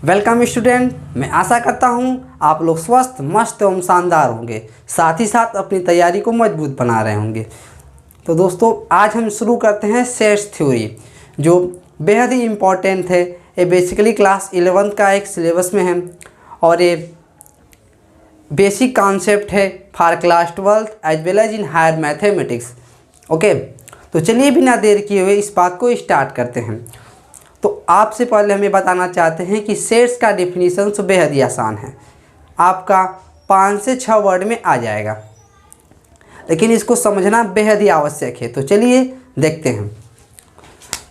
Welcome student, मैं आशा करता हूँ आप लोग स्वस्थ, मस्त एवं शानदार होंगे, साथ ही साथ अपनी तैयारी को मजबूत बना रहे होंगे। तो दोस्तों, आज हम शुरू करते हैं सेट्स थ्योरी, जो बेहद ही इम्पॉर्टेंट है। ये बेसिकली क्लास 11 का एक सिलेबस में है और ये बेसिक कॉन्सेप्ट है for class 12 as well as in higher mathematics. Okay, तो चलिए बिना देर किए हुए इस बात को स्टार्ट करते हैं। तो आपसे पहले हम ये बताना चाहते हैं कि सेट्स का डेफिनेशन तो बेहद ही आसान है, आपका 5 से 6 वर्ड में आ जाएगा, लेकिन इसको समझना बेहद ही आवश्यक है। तो चलिए देखते हैं।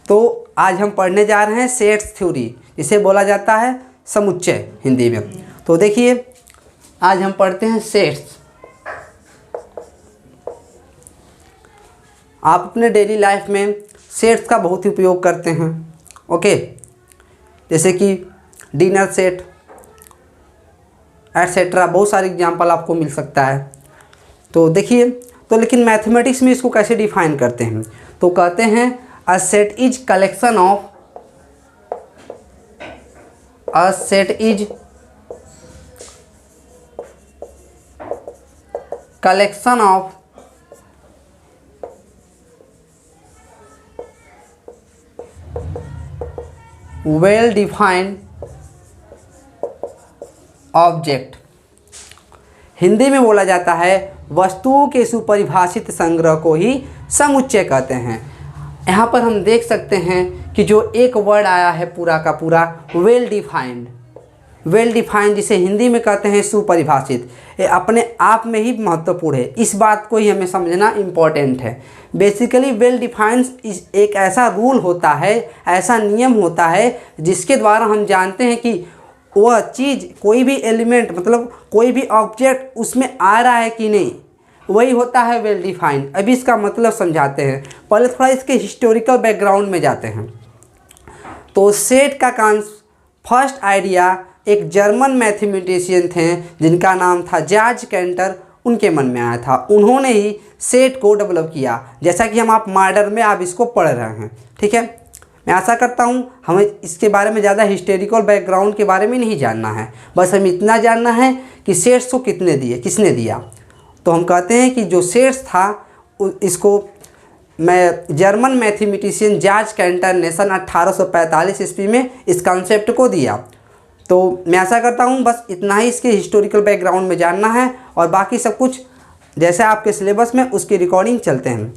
तो आज हम पढ़ने जा रहे हैं सेट्स थ्योरी, इसे बोला जाता है समुच्चय हिंदी में। तो देखिए, आज हम पढ़ते हैं सेट्स। आप अपने डेली लाइफ में सेट्स का बहुत ही उपयोग करते हैं। ओके, जैसे कि डिनर सेट एटसेट्रा, बहुत सारे एग्जांपल आपको मिल सकता है। तो देखिए, तो लेकिन मैथमेटिक्स में इसको कैसे डिफाइन करते हैं? तो कहते हैं a set is collection of well defined object. Hindi में बोला जाता है वस्तुओं के सुपरिभाषित संग्रह को ही समुच्चय कहते हैं। यहाँ पर हम देख सकते हैं कि जो एक वर्ड आया है पूरा का पूरा वेल डिफाइंड, जिसे हिंदी में कहते हैं सुपरिभाषित, ये अपने आप में ही महत्वपूर्ण है। इस बात को ही हमें समझना इम्पॉर्टेंट है। बेसिकली वेल डिफाइंड एक ऐसा रूल होता है, ऐसा नियम होता है जिसके द्वारा हम जानते हैं कि वह चीज़, कोई भी एलिमेंट, मतलब कोई भी ऑब्जेक्ट उसमें आ रहा है कि नहीं, वही होता है वेल डिफाइंड। अभी इसका मतलब समझाते हैं, पहले थोड़ा इसके हिस्टोरिकल बैकग्राउंड में जाते हैं। तो सेट का फर्स्ट आइडिया एक जर्मन मैथमेटिशियन थे जिनका नाम था जार्ज कैंटर, उनके मन में आया था। उन्होंने ही सेट को डेवलप किया, जैसा कि हम आप मॉडर्न में आप इसको पढ़ रहे हैं। ठीक है, मैं आशा करता हूँ हमें इसके बारे में ज़्यादा हिस्टोरिकल बैकग्राउंड के बारे में नहीं जानना है, बस हमें इतना जानना है कि सेट्स को किसने दिया। तो हम कहते हैं कि जो सेट्स था इसको जर्मन मैथमेटिशियन जार्ज कैंटर ने सन 1845 ईस्वी में इस कॉन्सेप्ट को दिया। तो मैं आशा करता हूँ बस इतना ही इसके हिस्टोरिकल बैकग्राउंड में जानना है, और बाकी सब कुछ जैसे आपके सिलेबस में उसकी रिकॉर्डिंग चलते हैं।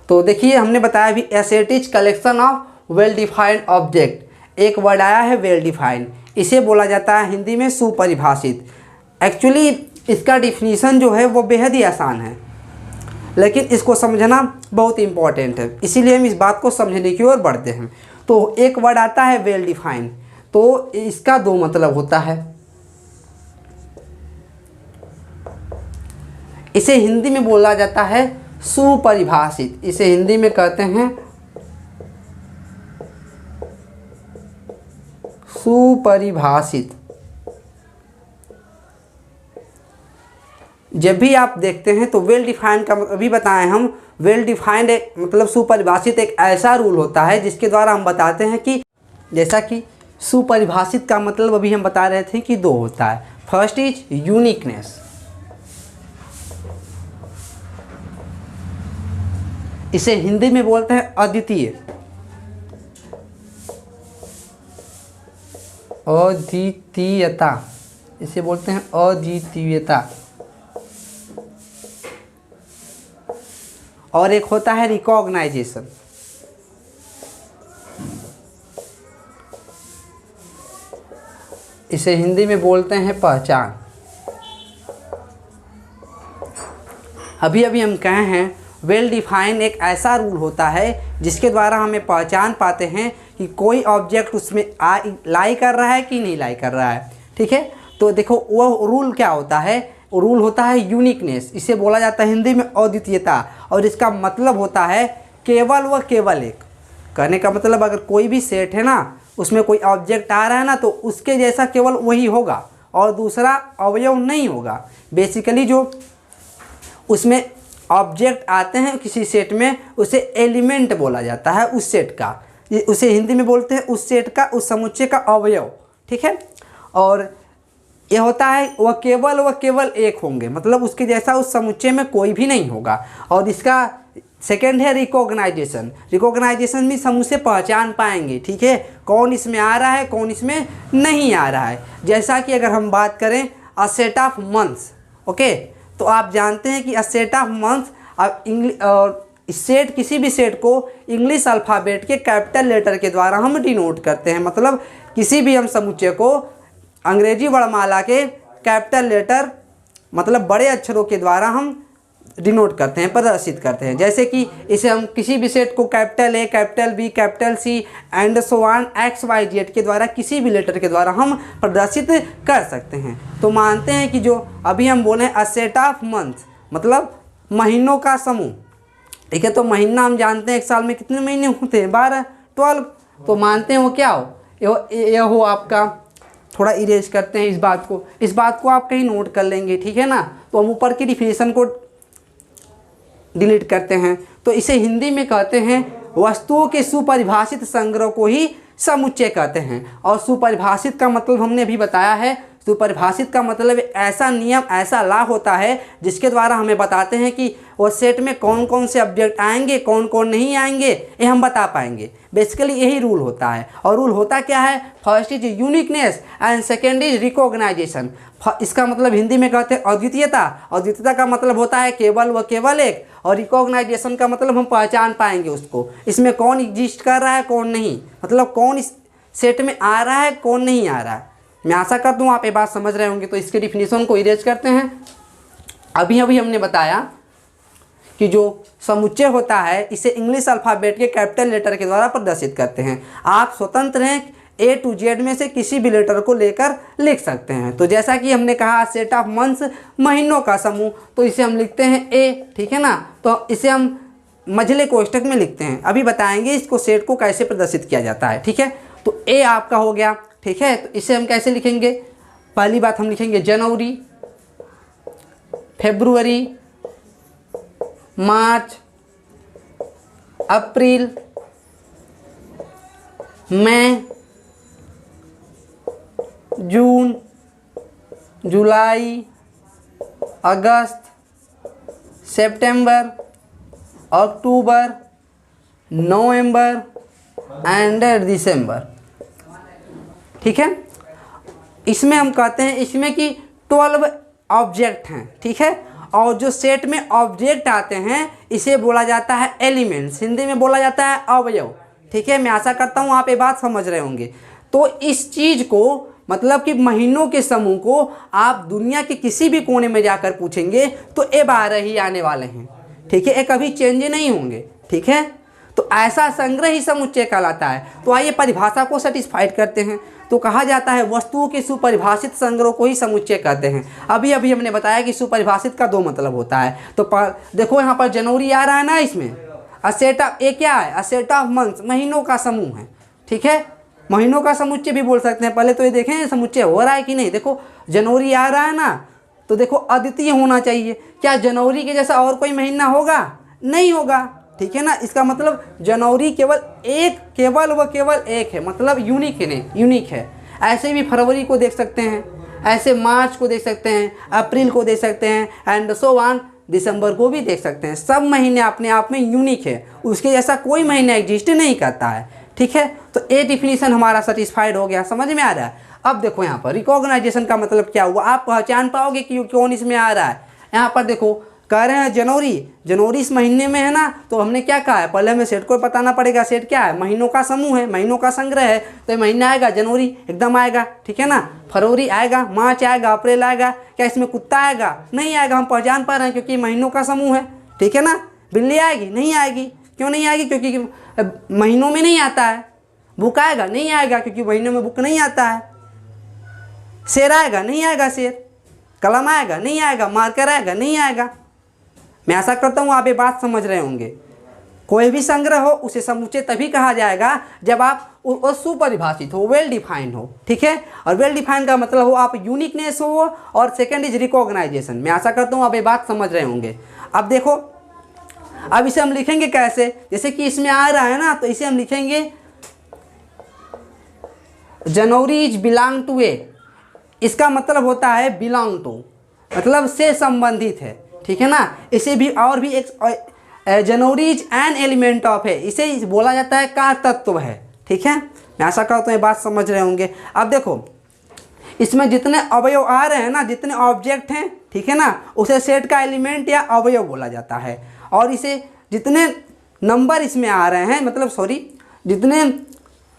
तो देखिए, हमने बताया अभी a set is collection of well defined object. एक वर्ड आया है वेल डिफाइंड, इसे बोला जाता है हिंदी में सुपरिभाषित। एक्चुअली इसका डिफिनीसन जो है वो बेहद ही आसान है, लेकिन इसको समझना बहुत इम्पॉर्टेंट है, इसीलिए हम इस बात को समझने की ओर बढ़ते हैं। तो एक वर्ड आता है वेल डिफाइंड, तो इसका दो मतलब होता है। इसे हिंदी में बोला जाता है सुपरिभाषित, इसे हिंदी में कहते हैं सुपरिभाषित। जब भी आप देखते हैं तो वेल डिफाइंड का अभी बताएं हम, वेल डिफाइंड मतलब सुपरिभाषित एक ऐसा रूल होता है जिसके द्वारा हम बताते हैं कि, जैसा कि सुपरिभाषित का मतलब अभी हम बता रहे थे कि दो होता है। फर्स्ट इज यूनिकनेस, इसे हिंदी में बोलते हैं अद्वितीय, अद्वितीयता, इसे बोलते हैं अद्वितीयता। और एक होता है रिकॉग्नाइजेशन, इसे हिंदी में बोलते हैं पहचान। अभी हम कहे हैं वेल डिफाइंड एक ऐसा रूल होता है जिसके द्वारा हमें पहचान पाते हैं कि कोई ऑब्जेक्ट उसमें लाई कर रहा है कि नहीं लाई कर रहा है। ठीक है, तो देखो वो रूल क्या होता है, वो रूल होता है यूनिकनेस, इसे बोला जाता है हिंदी में अद्वितीयता, और इसका मतलब होता है केवल व केवल एक। कहने का मतलब, अगर कोई भी सेट है ना, उसमें कोई ऑब्जेक्ट आ रहा है ना, तो उसके जैसा केवल वही होगा और दूसरा अवयव नहीं होगा। बेसिकली जो उसमें ऑब्जेक्ट आते हैं किसी सेट में, उसे एलिमेंट बोला जाता है उस सेट का, उसे हिंदी में बोलते हैं उस सेट का, उस समुच्चय का अवयव। ठीक है। और ये होता है वह केवल एक होंगे, मतलब उसके जैसा उस समुच्चय में कोई भी नहीं होगा। और इसका सेकंड है रिकॉग्नाइजेशन। रिकॉग्नाइजेशन भी समूह से पहचान पाएंगे, ठीक है, कौन इसमें आ रहा है कौन इसमें नहीं आ रहा है। जैसा कि अगर हम बात करें अ सेट ऑफ मंथ्स, ओके, तो आप जानते हैं कि अ सेट ऑफ मंथ्स, अब सेट, किसी भी सेट को इंग्लिश अल्फ़ाबेट के कैपिटल लेटर के द्वारा हम डिनोट करते हैं। मतलब किसी भी हम समुच्चय को अंग्रेजी वर्णमाला के कैपिटल लेटर, मतलब बड़े अक्षरों के द्वारा हम डिनोट करते हैं, प्रदर्शित करते हैं। जैसे कि इसे हम किसी भी सेट को capital A, capital B, capital C and so on XYZ के द्वारा, किसी भी लेटर के द्वारा हम प्रदर्शित कर सकते हैं। तो मानते हैं कि जो अभी हम बोले अ सेट ऑफ मंथ्स, मतलब महीनों का समूह, ठीक है। तो महीना हम जानते हैं एक साल में कितने महीने होते हैं, 12, 12। तो मानते हैं वो क्या हो, ये हो आपका, थोड़ा इरेज करते हैं इस बात को आप कहीं नोट कर लेंगे, ठीक है ना। तो हम ऊपर की डिफिनेशन को डिलीट करते हैं। तो इसे हिंदी में कहते हैं वस्तुओं के सुपरिभाषित संग्रह को ही समुच्चय कहते हैं। और सुपरिभाषित का मतलब हमने अभी बताया है, सुपरिभाषित का मतलब ऐसा नियम, ऐसा लॉ होता है जिसके द्वारा हमें बताते हैं कि वो सेट में कौन कौन से ऑब्जेक्ट आएंगे, कौन कौन नहीं आएंगे, ये हम बता पाएंगे। बेसिकली यही रूल होता है। और रूल होता क्या है, first is uniqueness and second is recognisation. इसका मतलब हिंदी में कहते हैं अद्वितीयता। अद्वितीयता का मतलब होता है केवल व केवल एक, और रिकॉग्नाइजेशन का मतलब हम पहचान पाएंगे उसको, इसमें कौन एग्जिस्ट कर रहा है कौन नहीं, मतलब कौन इस सेट में आ रहा है कौन नहीं आ रहा है। मैं आशा करता हूँ आप ये बात समझ रहे होंगे। तो इसके डिफिनीशन को इरेज करते हैं। अभी हमने बताया कि जो समुच्चय होता है इसे इंग्लिश अल्फ़ाबेट के कैपिटल लेटर के द्वारा प्रदर्शित करते हैं। आप स्वतंत्र हैं, A to Z में से किसी भी लेटर को लेकर लिख सकते हैं। तो जैसा कि हमने कहा सेट ऑफ मंथ्स, महीनों का समूह, तो इसे हम लिखते हैं A, ठीक है ना। तो इसे हम मझले कोष्ठक में लिखते हैं। अभी बताएंगे इसको सेट को कैसे प्रदर्शित किया जाता है, ठीक है। तो A आपका हो गया, ठीक है। तो इसे हम कैसे लिखेंगे, पहली बात हम लिखेंगे जनवरी, फरवरी, मार्च, अप्रैल, मई, जून, जुलाई, अगस्त, सितंबर, अक्टूबर, नवंबर एंड दिसंबर, ठीक है। इसमें हम कहते हैं इसमें कि 12 ऑब्जेक्ट हैं, ठीक है। और जो सेट में ऑब्जेक्ट आते हैं इसे बोला जाता है एलिमेंट्स, हिंदी में बोला जाता है अवयव, ठीक है। मैं आशा करता हूँ आप ये बात समझ रहे होंगे। तो इस चीज़ को, मतलब कि महीनों के समूह को आप दुनिया के किसी भी कोने में जाकर पूछेंगे तो ये 12 ही आने वाले हैं, ठीक है। ये कभी चेंज नहीं होंगे, ठीक है। तो ऐसा संग्रह ही समुच्चय कहलाता है। तो आइए परिभाषा को सेटिस्फाइड करते हैं। तो कहा जाता है वस्तुओं के सुपरिभाषित संग्रह को ही समुच्चय कहते हैं। अभी हमने बताया कि सुपरिभाषित का 2 मतलब होता है। तो देखो यहाँ पर जनवरी आ रहा है ना, इसमें अ सेट ऑफ, ये क्या है, अ सेट ऑफ मंथ्स, महीनों का समूह है, ठीक है। महीनों का समुच्चय भी बोल सकते हैं। पहले तो ये देखें समुच्चय हो रहा है कि नहीं। देखो जनवरी आ रहा है ना, तो देखो अद्वितीय होना चाहिए। क्या जनवरी के जैसा और कोई महीना होगा, नहीं होगा, ठीक है ना। इसका मतलब जनवरी केवल एक है, मतलब यूनिक है, नहीं यूनिक है। ऐसे भी फरवरी को देख सकते हैं, ऐसे मार्च को देख सकते हैं, अप्रैल को देख सकते हैं एंड सो ऑन, दिसंबर को भी देख सकते हैं। सब महीने अपने आप में यूनिक है, उसके जैसा कोई महीना एग्जिस्ट नहीं करता है, ठीक है। तो ये डिफिनीशन हमारा सेटिस्फाइड हो गया, समझ में आ रहा है। अब देखो यहाँ पर रिकॉग्नाइजेशन का मतलब क्या हुआ, आप पहचान पाओगे कि कौन इसमें आ रहा है। यहाँ पर देखो कह रहे हैं जनवरी इस महीने में है ना, तो हमने क्या कहा है, पहले हमें सेट को बताना पड़ेगा। सेट क्या है, महीनों का समूह है, महीनों का संग्रह है। तो ये महीना आएगा जनवरी, एकदम आएगा, ठीक है ना। फरवरी आएगा, मार्च आएगा, अप्रैल आएगा। क्या इसमें कुत्ता आएगा, नहीं आएगा, हम पहचान पा रहे हैं क्योंकि महीनों का समूह है, ठीक है ना। बिल्ली आएगी, नहीं आएगी, क्यों नहीं आएगी, क्योंकि महीनों में नहीं आता है। बुक आएगा, नहीं आएगा, क्योंकि महीनों में बुक नहीं आता है। शेर आएगा, नहीं आएगा शेर। कलम आएगा, नहीं आएगा। मार्कर आएगा, नहीं आएगा। मैं आशा करता हूँ आप ये बात समझ रहे होंगे। कोई भी संग्रह हो उसे समुच्चय तभी कहा जाएगा जब आप वो सुपरिभाषित हो, वेल डिफाइंड हो, ठीक है। और वेल डिफाइंड का मतलब हो आप यूनिकनेस हो, और सेकंड इज रिकॉग्नाइजेशन। मैं आशा करता हूँ आप ये बात समझ रहे होंगे। अब देखो, अब इसे हम लिखेंगे कैसे, जैसे कि इसमें आ रहा है ना, तो इसे हम लिखेंगे जनवरी इज बिलोंग टू ए, इसका मतलब होता है बिलोंग टू, मतलब से संबंधित है, ठीक है ना। इसे भी और भी एक जनवरी इज एन एलिमेंट ऑफ है, इसे बोला जाता है का तत्व है, ठीक है। मैं आशा करता हूँ ये बात समझ रहे होंगे। अब देखो इसमें जितने अवयव आ रहे हैं ना, जितने ऑब्जेक्ट हैं, ठीक है ना, उसे सेट का एलिमेंट या अवयव बोला जाता है। और इसे जितने नंबर इसमें आ रहे हैं, मतलब सॉरी जितने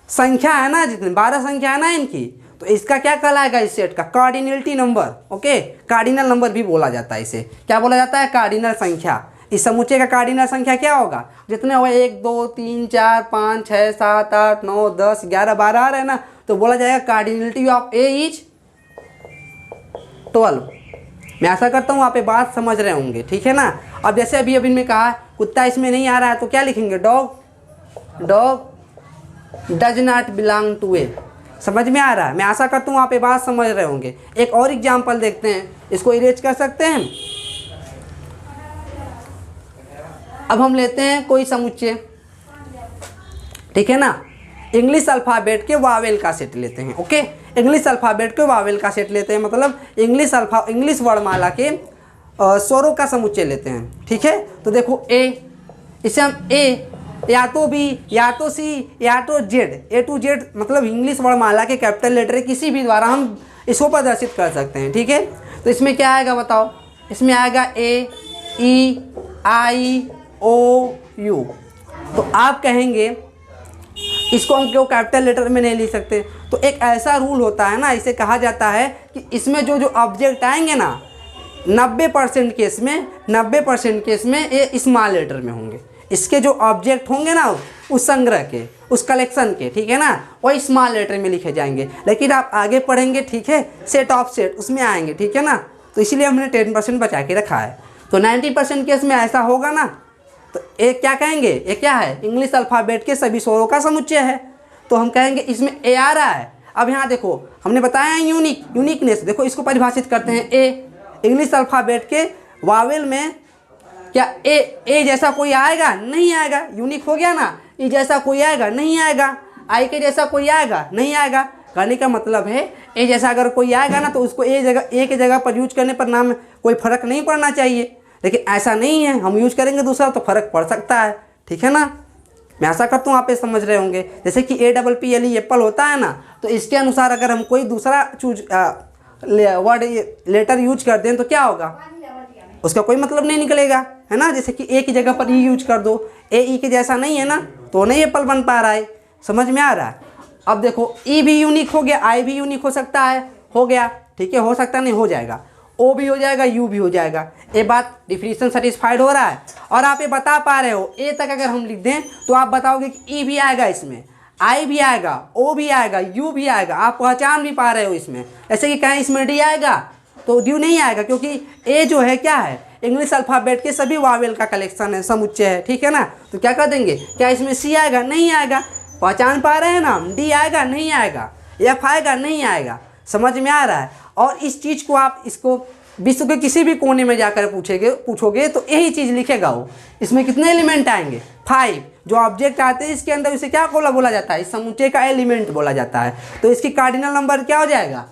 संख्या है ना, जितने 12 संख्या है ना इनकी, तो इसका क्या कहलाएगा इस सेट का? Cardinality number, okay. Cardinal number भी बोला जाता है इसे, क्या बोला जाता है? कार्डिनल संख्या। इस समुच्चय का कार्डिनल संख्या क्या होगा? जितने हुए 1 2 3 4 5 6 7 8 9 10 11 12 आ रहे हैं ना, तो बोला जाएगा कार्डिनलिटी ऑफ ए इज 12। मैं आशा करता हूँ आप ये बात समझ रहे होंगे, ठीक है ना। अब जैसे अभी इनमें कहा कुत्ता इसमें नहीं आ रहा है, तो क्या लिखेंगे? Dog does not belong to A. समझ में आ रहा है? मैं आशा करता हूँ आप ये बात समझ रहे होंगे। एक और एग्जाम्पल देखते हैं, इसको इरेज कर सकते हैं। अब हम लेते हैं कोई समुच्चय, ठीक है ना, इंग्लिश अल्फ़ाबेट के वावेल का सेट लेते हैं, ओके। इंग्लिश अल्फ़ाबेट के वावेल का सेट लेते हैं, मतलब इंग्लिश वर्णमाला के स्वरों का समुच्चय लेते हैं, ठीक है। तो देखो ए, इसे हम ए या तो बी या तो सी या तो जेड, ए टू जेड, मतलब इंग्लिश वर्णमाला के कैपिटल लेटर किसी भी द्वारा हम इसको प्रदर्शित कर सकते हैं, ठीक है। तो इसमें क्या आएगा बताओ? इसमें आएगा ए, ई, आई, ओ, यू। तो आप कहेंगे इसको हम क्यों कैपिटल लेटर में नहीं लिख सकते? तो एक ऐसा रूल होता है ना, इसे कहा जाता है कि इसमें जो ऑब्जेक्ट आएंगे ना, 90% केस में ये स्मॉल लेटर में होंगे। इसके जो ऑब्जेक्ट होंगे ना उस संग्रह के, उस कलेक्शन के, ठीक है ना, वही स्मॉल लेटर में लिखे जाएंगे। लेकिन आप आगे पढ़ेंगे, ठीक है, सेट ऑफ सेट उसमें आएंगे, ठीक है ना। तो इसीलिए हमने 10% बचा के रखा है। तो 90% केस में ऐसा होगा ना, तो एक क्या कहेंगे? ये क्या है? इंग्लिश अल्फ़ाबेट के सभी स्वरों का समुच्चय है। तो हम कहेंगे इसमें ए आ रहा है। अब यहाँ देखो हमने बताया यूनिकनेस, देखो इसको परिभाषित करते हैं। ए इंग्लिश अल्फ़ाबेट के वावेल में क्या ए जैसा कोई आएगा? नहीं आएगा, यूनिक हो गया ना। ई जैसा कोई आएगा? नहीं आएगा। आई के जैसा कोई आएगा? नहीं आएगा। कहने का मतलब है ए जैसा अगर कोई आएगा ना, तो उसको ए के जगह पर यूज करने पर नाम कोई फ़र्क नहीं पड़ना चाहिए। लेकिन ऐसा नहीं है, हम यूज करेंगे दूसरा तो फ़र्क पड़ सकता है, ठीक है ना। मैं आशा करता हूँ आप ये समझ रहे होंगे। जैसे कि APPLE एप्पल होता है ना, तो इसके अनुसार अगर हम कोई दूसरा वर्ड लेटर यूज कर दें तो क्या होगा? उसका कोई मतलब नहीं निकलेगा, है ना। जैसे कि ए की जगह पर ई यूज कर दो, ए ई के जैसा नहीं है ना, तो नहीं एप्पल बन पा रहा है। समझ में आ रहा है? अब देखो ई भी यूनिक हो गया, आई भी यूनिक हो सकता है, हो गया, ठीक है, हो सकता नहीं, हो जाएगा। ओ भी हो जाएगा, यू भी हो जाएगा। ये बात डिफिनीशन सेटिस्फाइड हो रहा है। और आप ये बता पा रहे हो, ए तक अगर हम लिख दें तो आप बताओगे कि ई भी आएगा, इसमें आई भी आएगा, ओ भी आएगा, यू भी आएगा। आप पहचान भी पा रहे हो इसमें। ऐसे कि कहें इसमें डी आएगा, तो डी नहीं आएगा, क्योंकि ए जो है क्या है? इंग्लिश अल्फ़ाबेट के सभी वावेल का कलेक्शन है, समुच्चय है, ठीक है ना। तो क्या कर देंगे? क्या इसमें सी आएगा? नहीं आएगा। पहचान पा रहे हैं ना? डी आएगा? नहीं आएगा। एफ आएगा? नहीं आएगा। समझ में आ रहा है? और इस चीज़ को आप इसको विश्व के किसी भी कोने में जाकर पूछोगे तो यही चीज़ लिखेगा वो। इसमें कितने एलिमेंट आएंगे? 5। जो ऑब्जेक्ट आते हैं इसके अंदर, इसे क्या बोला जाता है? इस समुच्चय का एलिमेंट बोला जाता है। तो इसकी कार्डिनल नंबर क्या हो जाएगा?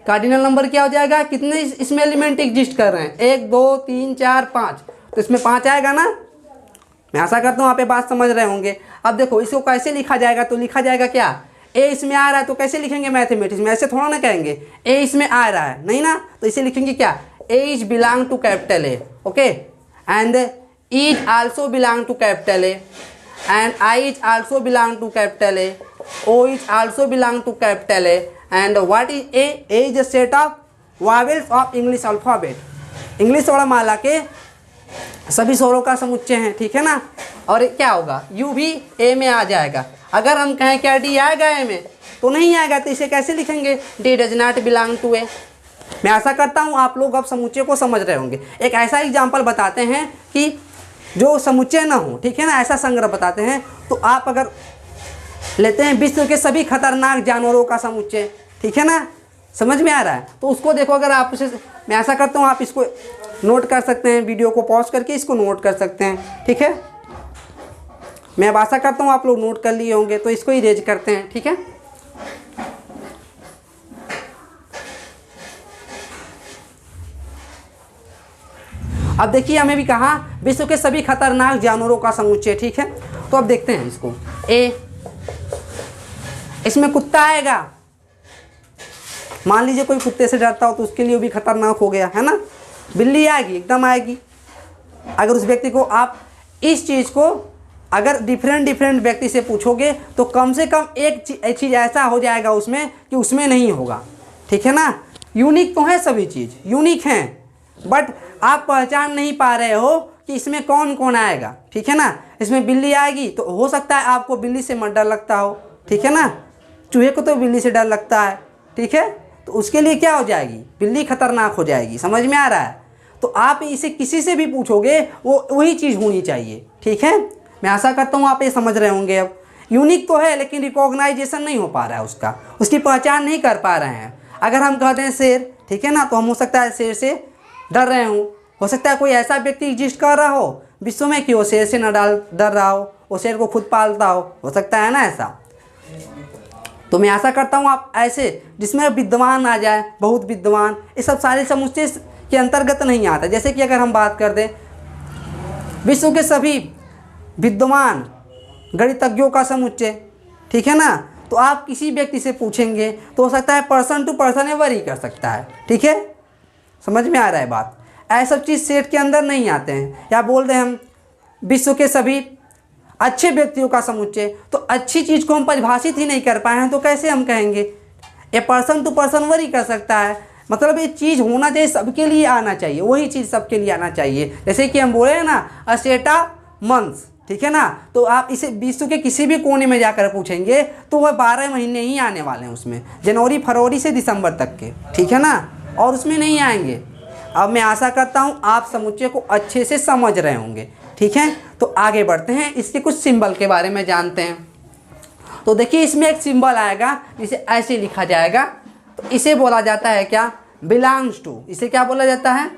कार्डिनल नंबर क्या हो जाएगा? कितने इसमें एलिमेंट एग्जिस्ट कर रहे हैं? 1 2 3 4 5, तो इसमें 5 आएगा ना। मैं आशा करता हूँ आप ये बात समझ रहे होंगे। अब देखो इसको कैसे लिखा जाएगा? तो लिखा जाएगा क्या? ए इसमें आ रहा है तो कैसे लिखेंगे मैथमेटिक्स में? ऐसे थोड़ा ना कहेंगे ए इसमें आ रहा है, नहीं ना। तो इसे लिखेंगे क्या? A is belong to capital A, okay, and is also belong to capital A, and I is also belong to capital A, O is also belong to capital A, and what is A? A is a set of vowels of English alphabet. English वर्णमाला के सभी स्वरों का समुच्चय है, ठीक है ना। और क्या होगा? यू भी ए में आ जाएगा। अगर हम कहें क्या डी आएगा ए में? तो नहीं आएगा। तो इसे कैसे लिखेंगे? D does not belong to A. मैं आशा करता हूँ आप लोग अब समुच्चय को समझ रहे होंगे। एक ऐसा एग्जाम्पल बताते हैं कि जो समुच्चय ना हो, ठीक है ना, ऐसा संग्रह बताते हैं। तो आप अगर लेते हैं विश्व के सभी खतरनाक जानवरों का समुच्चय, ठीक है ना, समझ में आ रहा है? तो उसको देखो, अगर आप उसे, मैं आशा करता हूँ आप इसको नोट कर सकते हैं, वीडियो को पॉज करके इसको नोट कर सकते हैं, ठीक है। मैं अब आशा करता हूँ आप लोग नोट कर लिए होंगे। तो इसको इरेज करते हैं, ठीक है। अब देखिए हमें भी कहा विश्व के सभी खतरनाक जानवरों का समुच्चय, ठीक है। तो अब देखते हैं इसको। ए, इसमें कुत्ता आएगा, मान लीजिए कोई कुत्ते से डरता हो तो उसके लिए वो भी खतरनाक हो गया, है ना। बिल्ली आएगी, एकदम आएगी। अगर उस व्यक्ति को आप इस चीज़ को अगर डिफरेंट व्यक्ति से पूछोगे तो कम से कम एक चीज़ ऐसा हो जाएगा उसमें कि उसमें नहीं होगा, ठीक है ना। यूनिक तो है, सभी चीज़ यूनिक हैं, बट आप पहचान नहीं पा रहे हो कि इसमें कौन कौन आएगा, ठीक है ना। इसमें बिल्ली आएगी तो हो सकता है आपको बिल्ली से मत डर लगता हो, ठीक है ना। चूहे को तो बिल्ली से डर लगता है, ठीक है। तो उसके लिए क्या हो जाएगी, बिल्ली खतरनाक हो जाएगी, समझ में आ रहा है। तो आप इसे किसी से भी पूछोगे वो वही चीज़ होनी चाहिए, ठीक है। मैं आशा करता हूँ आप ये समझ रहे होंगे। अब यूनिक तो है लेकिन रिकॉग्नाइजेशन नहीं हो पा रहा है, उसकी पहचान नहीं कर पा रहे हैं। अगर हम कहते हैं शेर, ठीक है ना, तो हम हो सकता है शेर से डर रहे हूँ। हो सकता है कोई ऐसा व्यक्ति एग्जिस्ट कर रहा हो विश्व में कि वो शेर से न डर रहा हो, वो शेर को खुद पालता हो सकता है ना ऐसा। तो मैं आशा करता हूँ आप ऐसे जिसमें विद्वान आ जाए, बहुत विद्वान, ये सब सारे समुच्चय के अंतर्गत नहीं आता। जैसे कि अगर हम बात कर दें विश्व के सभी विद्वान गणितज्ञों का समुच्चय, ठीक है ना, तो आप किसी व्यक्ति से पूछेंगे तो हो सकता है पर्सन टू पर्सन वेरी कर सकता है, ठीक है। समझ में आ रहा है बात। ऐसा सब चीज़ सेट के अंदर नहीं आते हैं। या बोल दें हम विश्व के सभी अच्छे व्यक्तियों का समुच्चय, तो अच्छी चीज़ को हम परिभाषित ही नहीं कर पाए हैं तो कैसे हम कहेंगे। ये पर्सन टू पर्सन वेरी कर सकता है, मतलब ये चीज़ होना चाहिए, सबके लिए आना चाहिए, वही चीज़ सबके लिए आना चाहिए। जैसे कि हम बोले हैं ना असेटा मंस, ठीक है ना, तो आप इसे विश्व के किसी भी कोने में जाकर पूछेंगे तो वह 12 महीने ही आने वाले हैं उसमें, जनवरी फरवरी से दिसंबर तक के, ठीक है ना, और उसमें नहीं आएंगे। अब मैं आशा करता हूँ आप समुच्चय को अच्छे से समझ रहे होंगे, ठीक है। तो आगे बढ़ते हैं, इसके कुछ सिंबल के बारे में जानते हैं। तो देखिए इसमें एक सिंबल आएगा जिसे ऐसे लिखा जाएगा, तो इसे बोला जाता है क्या, बिलोंग्स टू। इसे क्या बोला जाता है,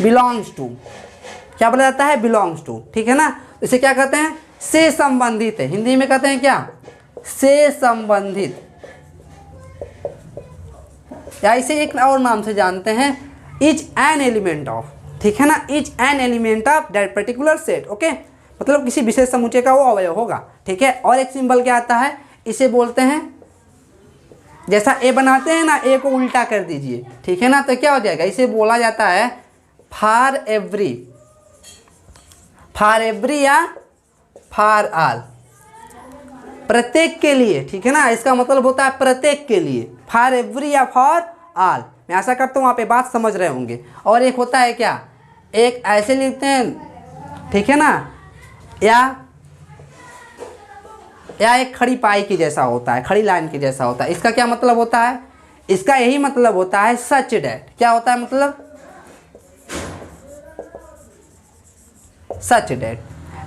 बिलोंग्स टू। क्या बोला जाता है, बिलोंग्स टू, ठीक है ना। इसे क्या कहते हैं, से संबंधित है, हिंदी में कहते हैं क्या, से संबंधित, या इसे एक और नाम से जानते हैं इज एन एलिमेंट ऑफ, ठीक है ना, is an element of that particular set, okay, मतलब किसी विशेष समुच्चय का वो अवयव होगा, ठीक है। और एक सिंबल क्या आता है, इसे बोलते हैं, जैसा ए बनाते हैं ना, ए को उल्टा कर दीजिए, ठीक है ना, तो क्या हो जाएगा, इसे बोला जाता है फॉर एवरी, फॉर एवरी या फॉर ऑल, प्रत्येक के लिए, ठीक है ना, इसका मतलब होता है प्रत्येक के लिए, फॉर एवरी या फॉर ऑल। मैं आशा करता हूँ आप ये बात समझ रहे होंगे। और एक होता है क्या, एक ऐसे लिखते हैं, ठीक है ना, या एक खड़ी पाई के जैसा होता है, खड़ी लाइन के जैसा होता है। इसका क्या मतलब होता है, इसका यही मतलब होता है सच डैट। क्या होता है मतलब, सच डैट।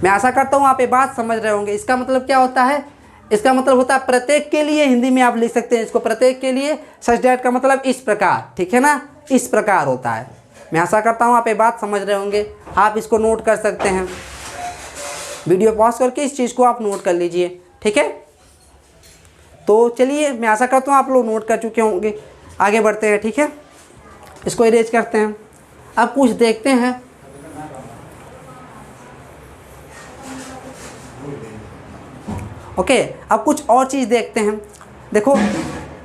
मैं आशा करता हूँ आप ये बात समझ रहे होंगे। इसका मतलब क्या होता है, इसका मतलब होता है प्रत्येक के लिए, हिंदी में आप लिख सकते हैं इसको प्रत्येक के लिए। सच डैट का मतलब इस प्रकार, ठीक है ना, इस प्रकार होता है। मैं आशा करता हूँ आप ये बात समझ रहे होंगे। आप इसको नोट कर सकते हैं, वीडियो पॉज करके इस चीज़ को आप नोट कर लीजिए, ठीक है। तो चलिए, मैं आशा करता हूँ आप लोग नोट कर चुके होंगे। आगे बढ़ते हैं, ठीक है, इसको इरेज करते हैं। अब कुछ देखते हैं, ओके। अब कुछ और चीज़ देखते हैं। देखो,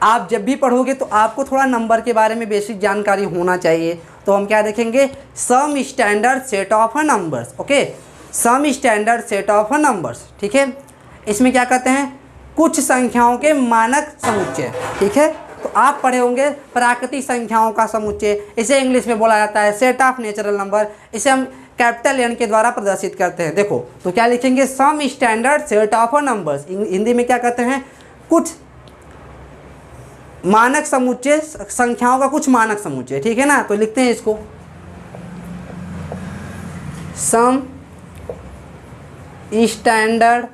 आप जब भी पढ़ोगे तो आपको थोड़ा नंबर के बारे में बेसिक जानकारी होना चाहिए। तो हम क्या देखेंगे, some standard set of numbers, okay, some standard set of numbers, ठीक है। इसमें क्या कहते हैं, कुछ संख्याओं के मानक समुच्चय, ठीक है। तो आप पढ़े होंगे प्राकृतिक संख्याओं का समुच्चय, इसे इंग्लिश में बोला जाता है सेट ऑफ नेचुरल नंबर। इसे हम कैपिटल एन के द्वारा प्रदर्शित करते हैं। देखो, तो क्या लिखेंगे, some standard set of numbers, Hindi में क्या कहते हैं, कुछ मानक समुच्चय, संख्याओं का कुछ मानक समुच्चय, ठीक है ना। तो लिखते हैं इसको, some standard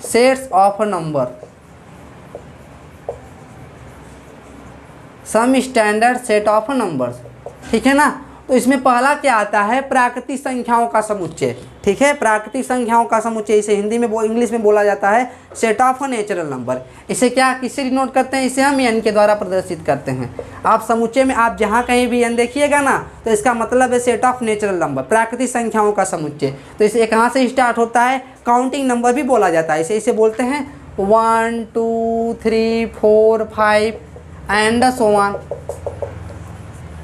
sets of number, some standard set of numbers, ठीक है ना। तो इसमें पहला क्या आता है, प्राकृतिक संख्याओं का समुच्चय। ठीक है, प्राकृतिक संख्याओं का समुच्चय, इसे हिंदी में इंग्लिश में बोला जाता है सेट ऑफ नेचुरल नंबर। इसे क्या किससे डिनोट करते हैं, इसे हम एन के द्वारा प्रदर्शित करते हैं। आप समुच्चय में आप जहाँ कहीं भी एन देखिएगा ना, तो इसका मतलब है सेट ऑफ नेचुरल नंबर, प्राकृतिक संख्याओं का समुच्चय। तो इसे कहाँ से स्टार्ट होता है, काउंटिंग नंबर भी बोला जाता है इसे बोलते हैं 1 2 3 4 5 एंड सो ऑन।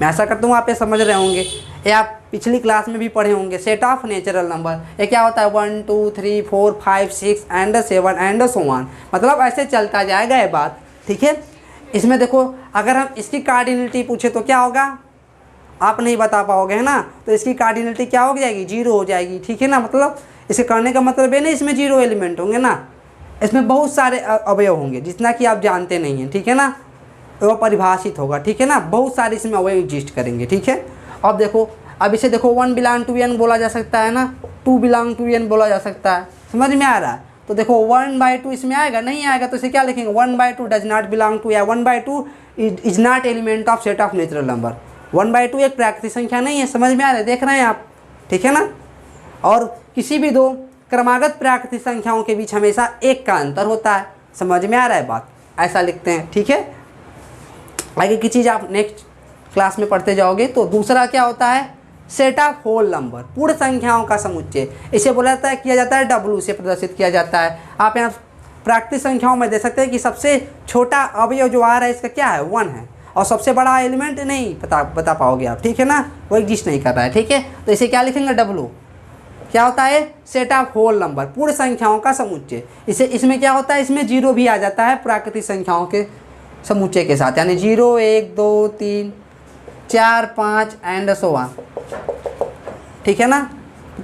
मैं ऐसा करता हूँ, आप ये समझ रहे होंगे, ये आप पिछली क्लास में भी पढ़े होंगे। सेट ऑफ नेचुरल नंबर ये क्या होता है, 1 2 3 4 5 6 एंड 7 एंड सो ऑन, मतलब ऐसे चलता जाएगा ये बात। ठीक है, इसमें देखो अगर हम इसकी कार्डिनलिटी पूछे तो क्या होगा, आप नहीं बता पाओगे है ना, तो इसकी कार्डिनलिटी क्या हो जाएगी, 0 हो जाएगी। ठीक है ना, मतलब इसे करने का मतलब ये नहीं इसमें 0 एलिमेंट होंगे ना, इसमें बहुत सारे अवयव होंगे जितना कि आप जानते नहीं हैं। ठीक है ना, वो परिभाषित होगा। ठीक है ना, बहुत सारे इसमें अवयव एग्जिस्ट करेंगे। ठीक है, अब देखो, अब इसे देखो 1 बिलोंग टू एन बोला जा सकता है ना, 2 बिलोंग टू एन बोला जा सकता है, समझ में आ रहा है। तो देखो 1/2 इसमें आएगा, नहीं आएगा, तो इसे क्या लिखेंगे, 1/2 डज नॉट बिलोंग टू, या 1/2 is not element of set of natural number. 1/2 एक प्राकृतिक संख्या नहीं है, समझ में आ रहा है, देख रहे हैं आप। ठीक है ना, और किसी भी दो क्रमागत प्राकृतिक संख्याओं के बीच हमेशा एक का अंतर होता है, समझ में आ रहा है बात, ऐसा लिखते हैं। ठीक है, आगे की चीज़ आप नेक्स्ट क्लास में पढ़ते जाओगे। तो दूसरा क्या होता है, सेट ऑफ होल नंबर, पूर्ण संख्याओं का समुच्चय। इसे बोला जाता है, किया जाता है W से प्रदर्शित किया जाता है। आप यहाँ प्राकृतिक संख्याओं में देख सकते हैं कि सबसे छोटा अवयव जो आ रहा है इसका क्या है, 1 है, और सबसे बड़ा एलिमेंट नहीं बता पाओगे आप। ठीक है ना, वो एग्जिस्ट नहीं कर रहा है। ठीक है, तो इसे क्या लिखेंगे, W। क्या होता है, सेट ऑफ होल नंबर, पूर्ण संख्याओं का समुच्चय। इसमें क्या होता है, इसमें 0 भी आ जाता है प्राकृतिक संख्याओं के समुच्चय के साथ, यानी 0 1 2 3 4 5 एंड सो ऑन। ठीक है ना,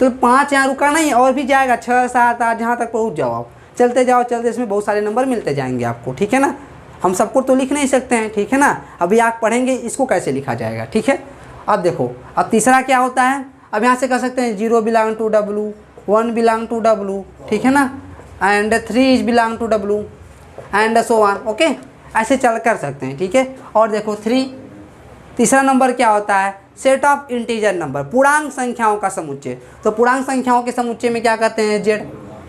तो 5 यहाँ रुका नहीं, और भी जाएगा, 6 7 8 जहाँ तक पहुँच जाओ आप, चलते जाओ चलते, इसमें बहुत सारे नंबर मिलते जाएंगे आपको। ठीक है ना, हम सबको तो लिख नहीं सकते हैं। ठीक है ना, अभी आप पढ़ेंगे इसको कैसे लिखा जाएगा। ठीक है, अब देखो, अब तीसरा क्या होता है, अब यहाँ से कर सकते हैं 0 belong to W, 1 belong to W। ठीक है ना, and 3 belong to W and so on. Okay, ऐसे चल कर सकते हैं। ठीक है, और देखो तीसरा नंबर क्या होता है, सेट ऑफ इंटीजर नंबर, पूर्णांक संख्याओं का समुच्चय। तो पूर्णांक संख्याओं के समुच्चय में क्या करते हैं, Z।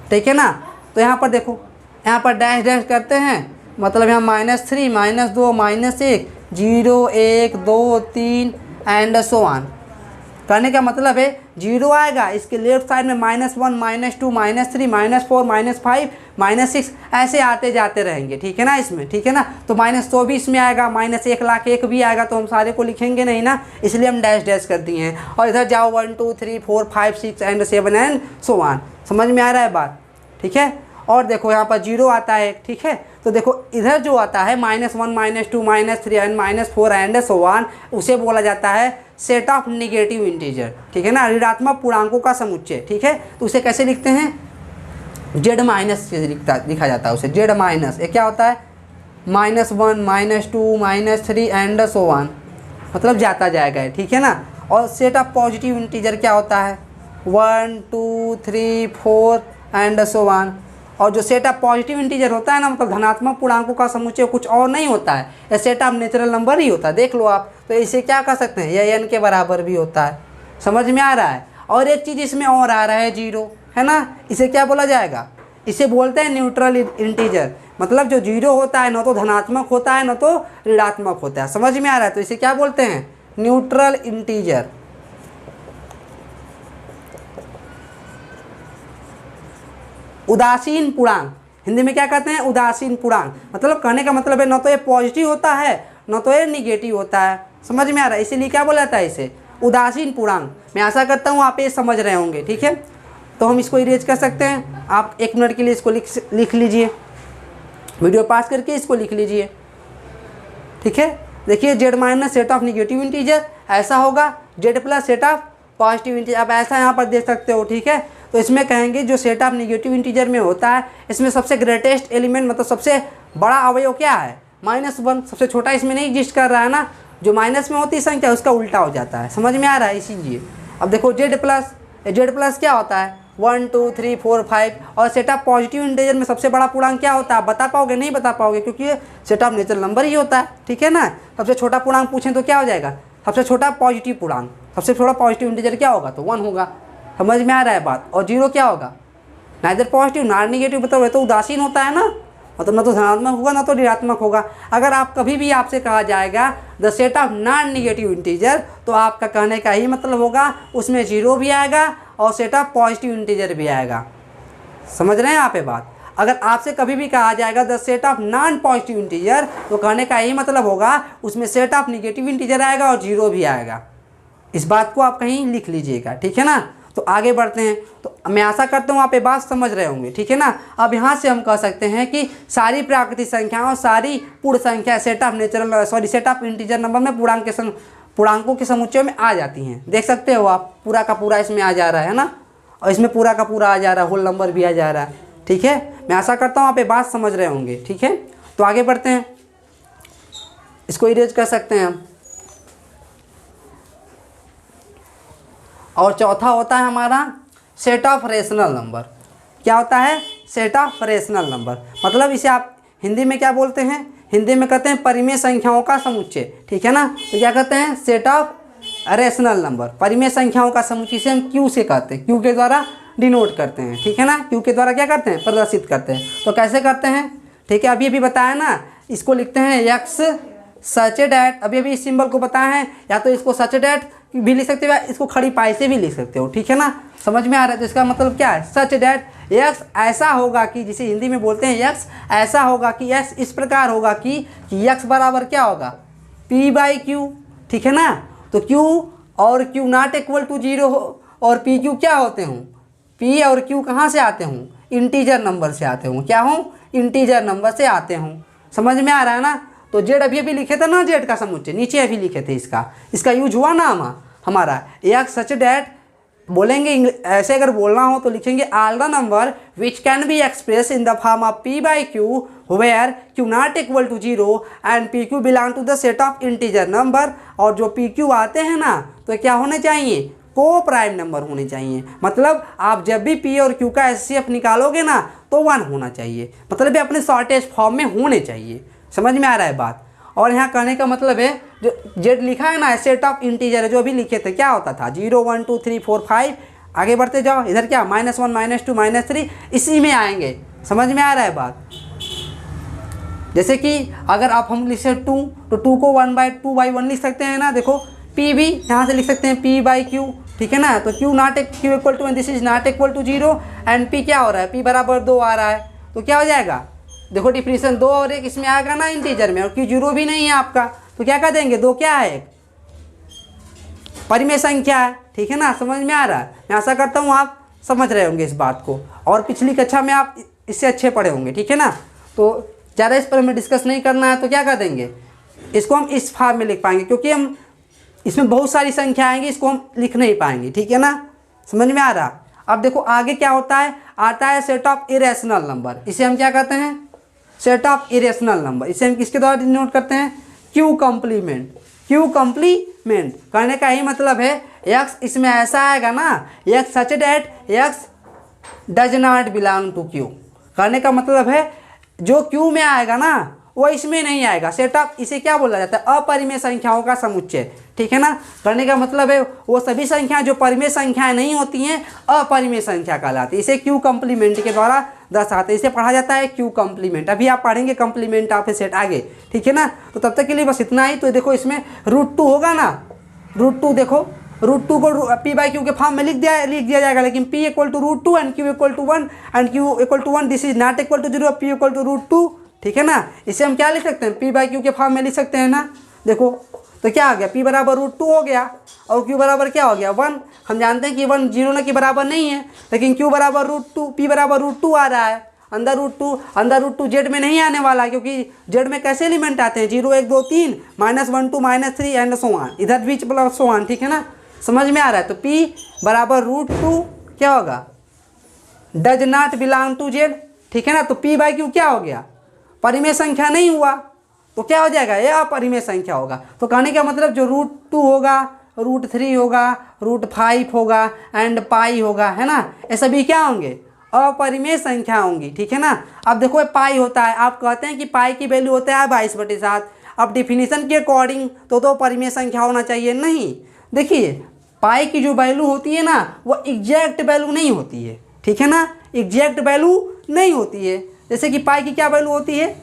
ठीक है ना, तो यहाँ पर देखो, यहाँ पर डैश डैश करते हैं, मतलब यहाँ -3 -2 -1 0 1 2 3 एंड सो ऑन। करने का मतलब है 0 आएगा, इसके लेफ्ट साइड में -1 -2 -3 -4 -5 -6 ऐसे आते जाते रहेंगे। ठीक है ना, इसमें ठीक है ना, तो -100 भी इसमें आएगा, -1,00,001 भी आएगा, तो हम सारे को लिखेंगे नहीं ना, इसलिए हम डैश डैश कर दिए हैं। और इधर जाओ 1 2 3 4 5 6 एंड 7 एंड सो ऑन। समझ में आ रहा है बात। ठीक है, और देखो यहाँ पर 0 आता है। ठीक है, तो देखो इधर जो आता है -1 -2 -3 एंड -4 एंड सो ऑन, उसे बोला जाता है सेट ऑफ निगेटिव इंटीजर। ठीक है ना, ऋणात्मक पूर्णांकों का समुच्चय। ठीक है, तो उसे कैसे लिखते हैं, Z- से लिखा जाता है उसे, Z-। ये क्या होता है, -1 -2 -3 एंड सो ऑन, मतलब जाता जाएगा। ठीक है ना, और सेट ऑफ पॉजिटिव इंटीजर क्या होता है, 1 2 3 4 एंड सो ऑन। और जो सेट ऑफ पॉजिटिव इंटीजर होता है ना, मतलब धनात्मक पूर्णांकों का समुच्चय, कुछ और नहीं होता है, यह सेट ऑफ नेचुरल नंबर ही होता है। देख लो आप, तो इसे क्या कर सकते हैं, यह n के बराबर भी होता है। समझ में आ रहा है। और एक चीज़ इसमें और आ रहा है 0, है ना, इसे क्या बोला जाएगा, इसे बोलते हैं न्यूट्रल इंटीजर। मतलब जो 0 होता है, न तो धनात्मक होता है न तो ऋणात्मक होता है। समझ में आ रहा है, तो इसे क्या बोलते हैं, न्यूट्रल इंटीजर। उदासीन पूर्णांक, हिंदी में क्या कहते हैं, उदासीन पूर्णांक। मतलब कहने का मतलब है, न तो ये पॉजिटिव होता है न तो ये निगेटिव होता है। समझ में आ रहा है, इसीलिए क्या बोला जाता है इसे, उदासीन पूर्णांक। मैं आशा करता हूँ आप ये समझ रहे होंगे। ठीक है, तो हम इसको इरेज कर सकते हैं। आप 1 मिनट के लिए इसको लिख लीजिए, वीडियो पास करके इसको लिख लीजिए। ठीक है, देखिए Z- set of negative integer ऐसा होगा, Z+ set of positive integer. आप ऐसा यहाँ पर देख सकते हो। ठीक है, तो इसमें कहेंगे जो सेट ऑफ निगेटिव इंटीजर में होता है, इसमें सबसे ग्रेटेस्ट एलिमेंट, मतलब सबसे बड़ा अवयव क्या है, -1। सबसे छोटा इसमें नहीं एग्जिस्ट कर रहा है ना, जो माइनस में होती संख्या उसका उल्टा हो जाता है। समझ में आ रहा है, इसीलिए। अब देखो Z+ क्या होता है, 1 2 3 4 5। और सेट ऑफ पॉजिटिव इंटीजर में सबसे बड़ा पूर्णांक क्या होता है, बता पाओगे, नहीं बता पाओगे, क्योंकि ये सेट ऑफ नेचुरल नंबर ही होता है। ठीक है ना, सबसे छोटा पूर्णांक पूछें तो क्या हो जाएगा, सबसे छोटा पॉजिटिव पूर्णांक। सबसे थोड़ा पॉजिटिव इंटीजर क्या होगा, तो 1 होगा। समझ में आ रहा है बात। और 0 क्या होगा, नाइदर पॉजिटिव नॉट नेगेटिव, मतलब ये तो उदासीन होता है ना, मतलब ना तो धनात्मक होगा ना तो ऋणात्मक होगा। अगर आप कभी भी आपसे कहा जाएगा the set of non negative integer, तो आपका कहने का ही मतलब होगा उसमें 0 भी आएगा और सेट ऑफ पॉजिटिव इंटीजर भी आएगा। समझ रहे हैं यहाँ पे बात। अगर आपसे कभी भी कहा जाएगा the set of non positive integer, तो कहने का यही मतलब होगा उसमें सेट ऑफ नेगेटिव इंटीजर आएगा और 0 भी आएगा। इस बात को आप कहीं लिख लीजिएगा, ठीक है ना। तो आगे बढ़ते हैं। तो मैं आशा करता हूँ आप ये बात समझ रहे होंगे, ठीक है ना। अब यहाँ से हम कह सकते हैं कि सारी प्राकृतिक संख्याओं और सारी पूर्ण संख्या सेट ऑफ इंटीजर नंबर में पूर्णांकों के समुच्चय में आ जाती हैं। देख सकते हो आप, पूरा का पूरा इसमें आ जा रहा है ना, और इसमें पूरा का पूरा आ जा रहा है, होल नंबर भी आ जा रहा है, ठीक है। मैं आशा करता हूँ आप ये बात समझ रहे होंगे, ठीक है। तो आगे बढ़ते हैं, इसको इरेज कर सकते हैं हम। और चौथा होता है हमारा सेट ऑफ रेशनल नंबर। क्या होता है, सेट ऑफ रेशनल नंबर, मतलब इसे आप हिंदी में क्या बोलते हैं, हिंदी में कहते हैं परिमेय संख्याओं का समुच्चय, ठीक है ना। तो क्या कहते हैं, सेट ऑफ रेशनल नंबर, परिमेय संख्याओं का समुच्चय से हम क्यू से कहते हैं, क्यू के द्वारा डिनोट करते हैं, ठीक है ना। क्यू के द्वारा क्या करते हैं, प्रदर्शित करते हैं। तो कैसे करते हैं, ठीक है, अभी बताया ना, इसको लिखते हैं एक्स सच डेट, अभी इस सिंबल को बताया है, या तो इसको सच डेट भी लिख सकते हो या इसको खड़ी पाई से भी लिख सकते हो, ठीक है ना। समझ में आ रहा है। तो इसका मतलब क्या है, सच डेट एक्स ऐसा होगा कि, जिसे हिंदी में बोलते हैं एक्स ऐसा होगा कि, एक्स इस प्रकार होगा कि एक्स बराबर क्या होगा, पी बाई क्यू, ठीक है ना। तो क्यू और क्यू नॉट इक्वल टू 0 हो, और पी क्यू क्या होते हों, पी और क्यू कहाँ से आते हों, इंटीजर नंबर से आते हों, क्या हों, इंटीजर नंबर से आते हों। समझ में आ रहा है ना। तो जेड अभी लिखे थे ना, जेड का समुच्चय नीचे अभी लिखे थे, इसका यूज हुआ ना हमारा एक सच डेट बोलेंगे। ऐसे अगर बोलना हो तो लिखेंगे all the number which can be express in the form of P by Q where Q not equal to 0 and P Q belong to the set of integer number. और जो पी क्यू आते हैं ना, तो क्या होने चाहिए, को प्राइम नंबर होने चाहिए। मतलब आप जब भी पी और क्यू का एचसीएफ निकालोगे ना, तो 1 होना चाहिए, मतलब ये अपने शॉर्टेज फॉर्म में होने चाहिए। समझ में आ रहा है बात। और यहाँ कहने का मतलब है, जो जेड लिखा है ना, सेट ऑफ इंटीजर है, जो भी लिखे थे क्या होता था, 0 1 2 3 4 5। आगे बढ़ते जाओ, इधर क्या -1 -2 -3 इसी में आएंगे। समझ में आ रहा है बात। जैसे कि अगर आप हम लिखे 2, तो 2 को 1/2/1 लिख सकते हैं ना। देखो पी भी यहाँ से लिख सकते हैं पी बाई क्यू, ठीक है ना। तो Q equal to, this is not equal to 0 and P क्या हो रहा है, पी बराबर 2 आ रहा है। तो क्या हो जाएगा, देखो डिफिनीशन 2 और 1 इसमें आएगा ना इंटीजर में, और क्यू 0 भी नहीं है आपका, तो क्या कर देंगे, 2 क्या है, एक परिमेय संख्या है, ठीक है ना। समझ में आ रहा है। मैं आशा करता हूँ आप समझ रहे होंगे इस बात को, और पिछली कक्षा में आप इससे अच्छे पढ़े होंगे, ठीक है ना। तो ज़्यादा इस पर हमें डिस्कस नहीं करना है, तो क्या कर देंगे, इसको हम इस फॉर्म में लिख पाएंगे, क्योंकि हम इसमें बहुत सारी संख्या आएंगी, इसको हम लिख नहीं पाएंगे, ठीक है ना। समझ में आ रहा। अब देखो आगे क्या होता है, आता है सेट ऑफ इरेशनल नंबर। इसे हम क्या कहते हैं, सेट ऑफ इरेशनल नंबर। इसे हम किसके द्वारा डिनोट करते हैं, क्यू कॉम्प्लीमेंट। क्यू कॉम्प्लीमेंट करने का ही मतलब है, एक्स इसमें ऐसा आएगा ना, X such that X does not belong to Q. करने का मतलब है जो क्यू में आएगा ना, वो इसमें नहीं आएगा। सेट ऑफ, इसे क्या बोला जाता है, अपरिमेय संख्याओं का समुच्चय, ठीक है ना। करने का मतलब है वो सभी संख्याएं जो परिमेय संख्याएं नहीं होती हैं, अपरिमेय संख्या कहलाती है। इसे क्यू कॉम्प्लीमेंट के द्वारा दर्शाते हैं। इसे पढ़ा जाता है क्यू कॉम्प्लीमेंट। अभी आप पढ़ेंगे कॉम्प्लीमेंट ऑफ ए सेट आगे, ठीक है ना। तो तब तक के लिए बस इतना ही। तो देखो इसमें √2 होगा ना, √2 देखो, √2 को पी बाई क्यू के फॉर्म में लिख दिया जाएगा, लेकिन P equal to √2 and Q equal to 1 and Q equal to 1, this is not equal to 0, P equal to √2, ठीक है ना। इसे हम क्या लिख सकते हैं, पी बाई क्यू के फॉर्म में लिख सकते हैं ना। देखो तो क्या आ गया, पी बराबर √2 हो गया, और क्यू बराबर क्या हो गया, 1। हम जानते हैं कि 1 0 न के बराबर नहीं है, लेकिन क्यू बराबर √2, पी बराबर √2 आ रहा है। अंदर √2 जेड में नहीं आने वाला, क्योंकि जेड में कैसे एलिमेंट आते हैं, 0 1 2 3 -1 2 -3 एंड सो ऑन, इधर बीच प्लस सो ऑन, ठीक है ना। समझ में आ रहा है। तो पी बराबर √2 क्या होगा, does not belong to Z, ठीक है ना। तो पी बाई क्यू क्या हो गया, परिमेय संख्या नहीं हुआ, तो क्या हो जाएगा, ये अपरिमेय संख्या होगा। तो कहने का मतलब जो √2 होगा, √3 होगा, √5 होगा एंड पाई होगा, है ना, ये सभी क्या होंगे, अपरिमेय संख्या होंगी, ठीक है ना। अब देखो ये पाई होता है, आप कहते हैं कि पाई की वैल्यू होता है 22/7। अब डिफिनीशन के अकॉर्डिंग तो परिमेय संख्या होना चाहिए, नहीं। देखिए पाई की जो वैल्यू होती है ना वो एग्जैक्ट वैल्यू नहीं होती है, ठीक है ना, एग्जैक्ट वैल्यू नहीं होती है। जैसे कि पाई की क्या वैल्यू होती है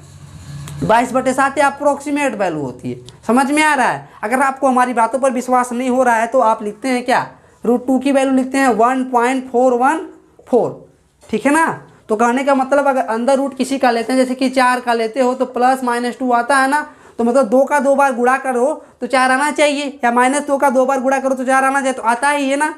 22/7 या अप्रोक्सीमेट वैल्यू होती है। समझ में आ रहा है? अगर आपको हमारी बातों पर विश्वास नहीं हो रहा है तो आप लिखते हैं क्या, √2 की वैल्यू लिखते हैं 1.414, ठीक है ना। तो कहने का मतलब अगर अंदर रूट किसी का लेते हैं, जैसे कि 4 का लेते हो तो +-2 आता है ना, तो मतलब 2 का 2 बार गुणा करो तो 4 आना चाहिए, या -2 का 2 बार गुणा करो तो 4 आना चाहिए, तो आता ही है ना।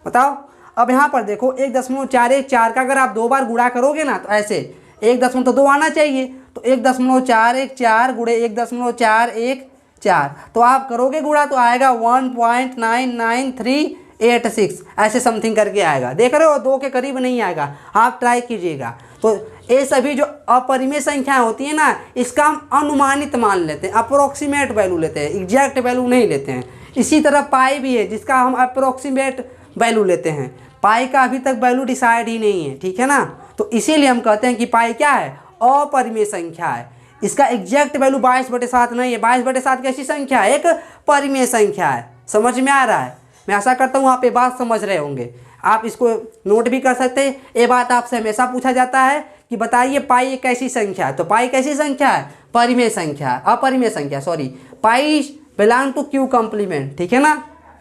बताओ अब यहाँ पर देखो 1.414 का अगर आप 2 बार गुणा करोगे ना तो ऐसे 1.2 आना चाहिए, तो 1.414 गुणे 1.414, तो आप करोगे गुणा तो आएगा 1.99386 ऐसे समथिंग करके आएगा। देख रहे हो 2 के करीब नहीं आएगा, आप ट्राई कीजिएगा। तो ये सभी जो अपरिमेय संख्याएं होती है ना इसका हम अनुमानित मान लेते हैं, अप्रोक्सीमेट वैल्यू लेते हैं, एग्जैक्ट वैल्यू नहीं लेते हैं। इसी तरह पाई भी है जिसका हम अप्रोक्सीमेट वैल्यू लेते हैं, पाई का अभी तक वैल्यू डिसाइड ही नहीं है, ठीक है ना। तो इसीलिए हम कहते हैं कि पाई क्या है, अपरिमेय संख्या है। इसका एग्जैक्ट वैल्यू 22/7 नहीं है, 22/7 कैसी संख्या है, एक परिमेय संख्या है। समझ में आ रहा है? मैं आशा करता हूँ आप ये बात समझ रहे होंगे। आप इसको नोट भी कर सकते हैं। ये बात आपसे हमेशा पूछा जाता है कि बताइए पाई एक कैसी संख्या है, तो पाई कैसी संख्या है, परिमेय संख्या, अपरिमेय संख्या sorry. Pi belong to Q complement, ठीक है ना,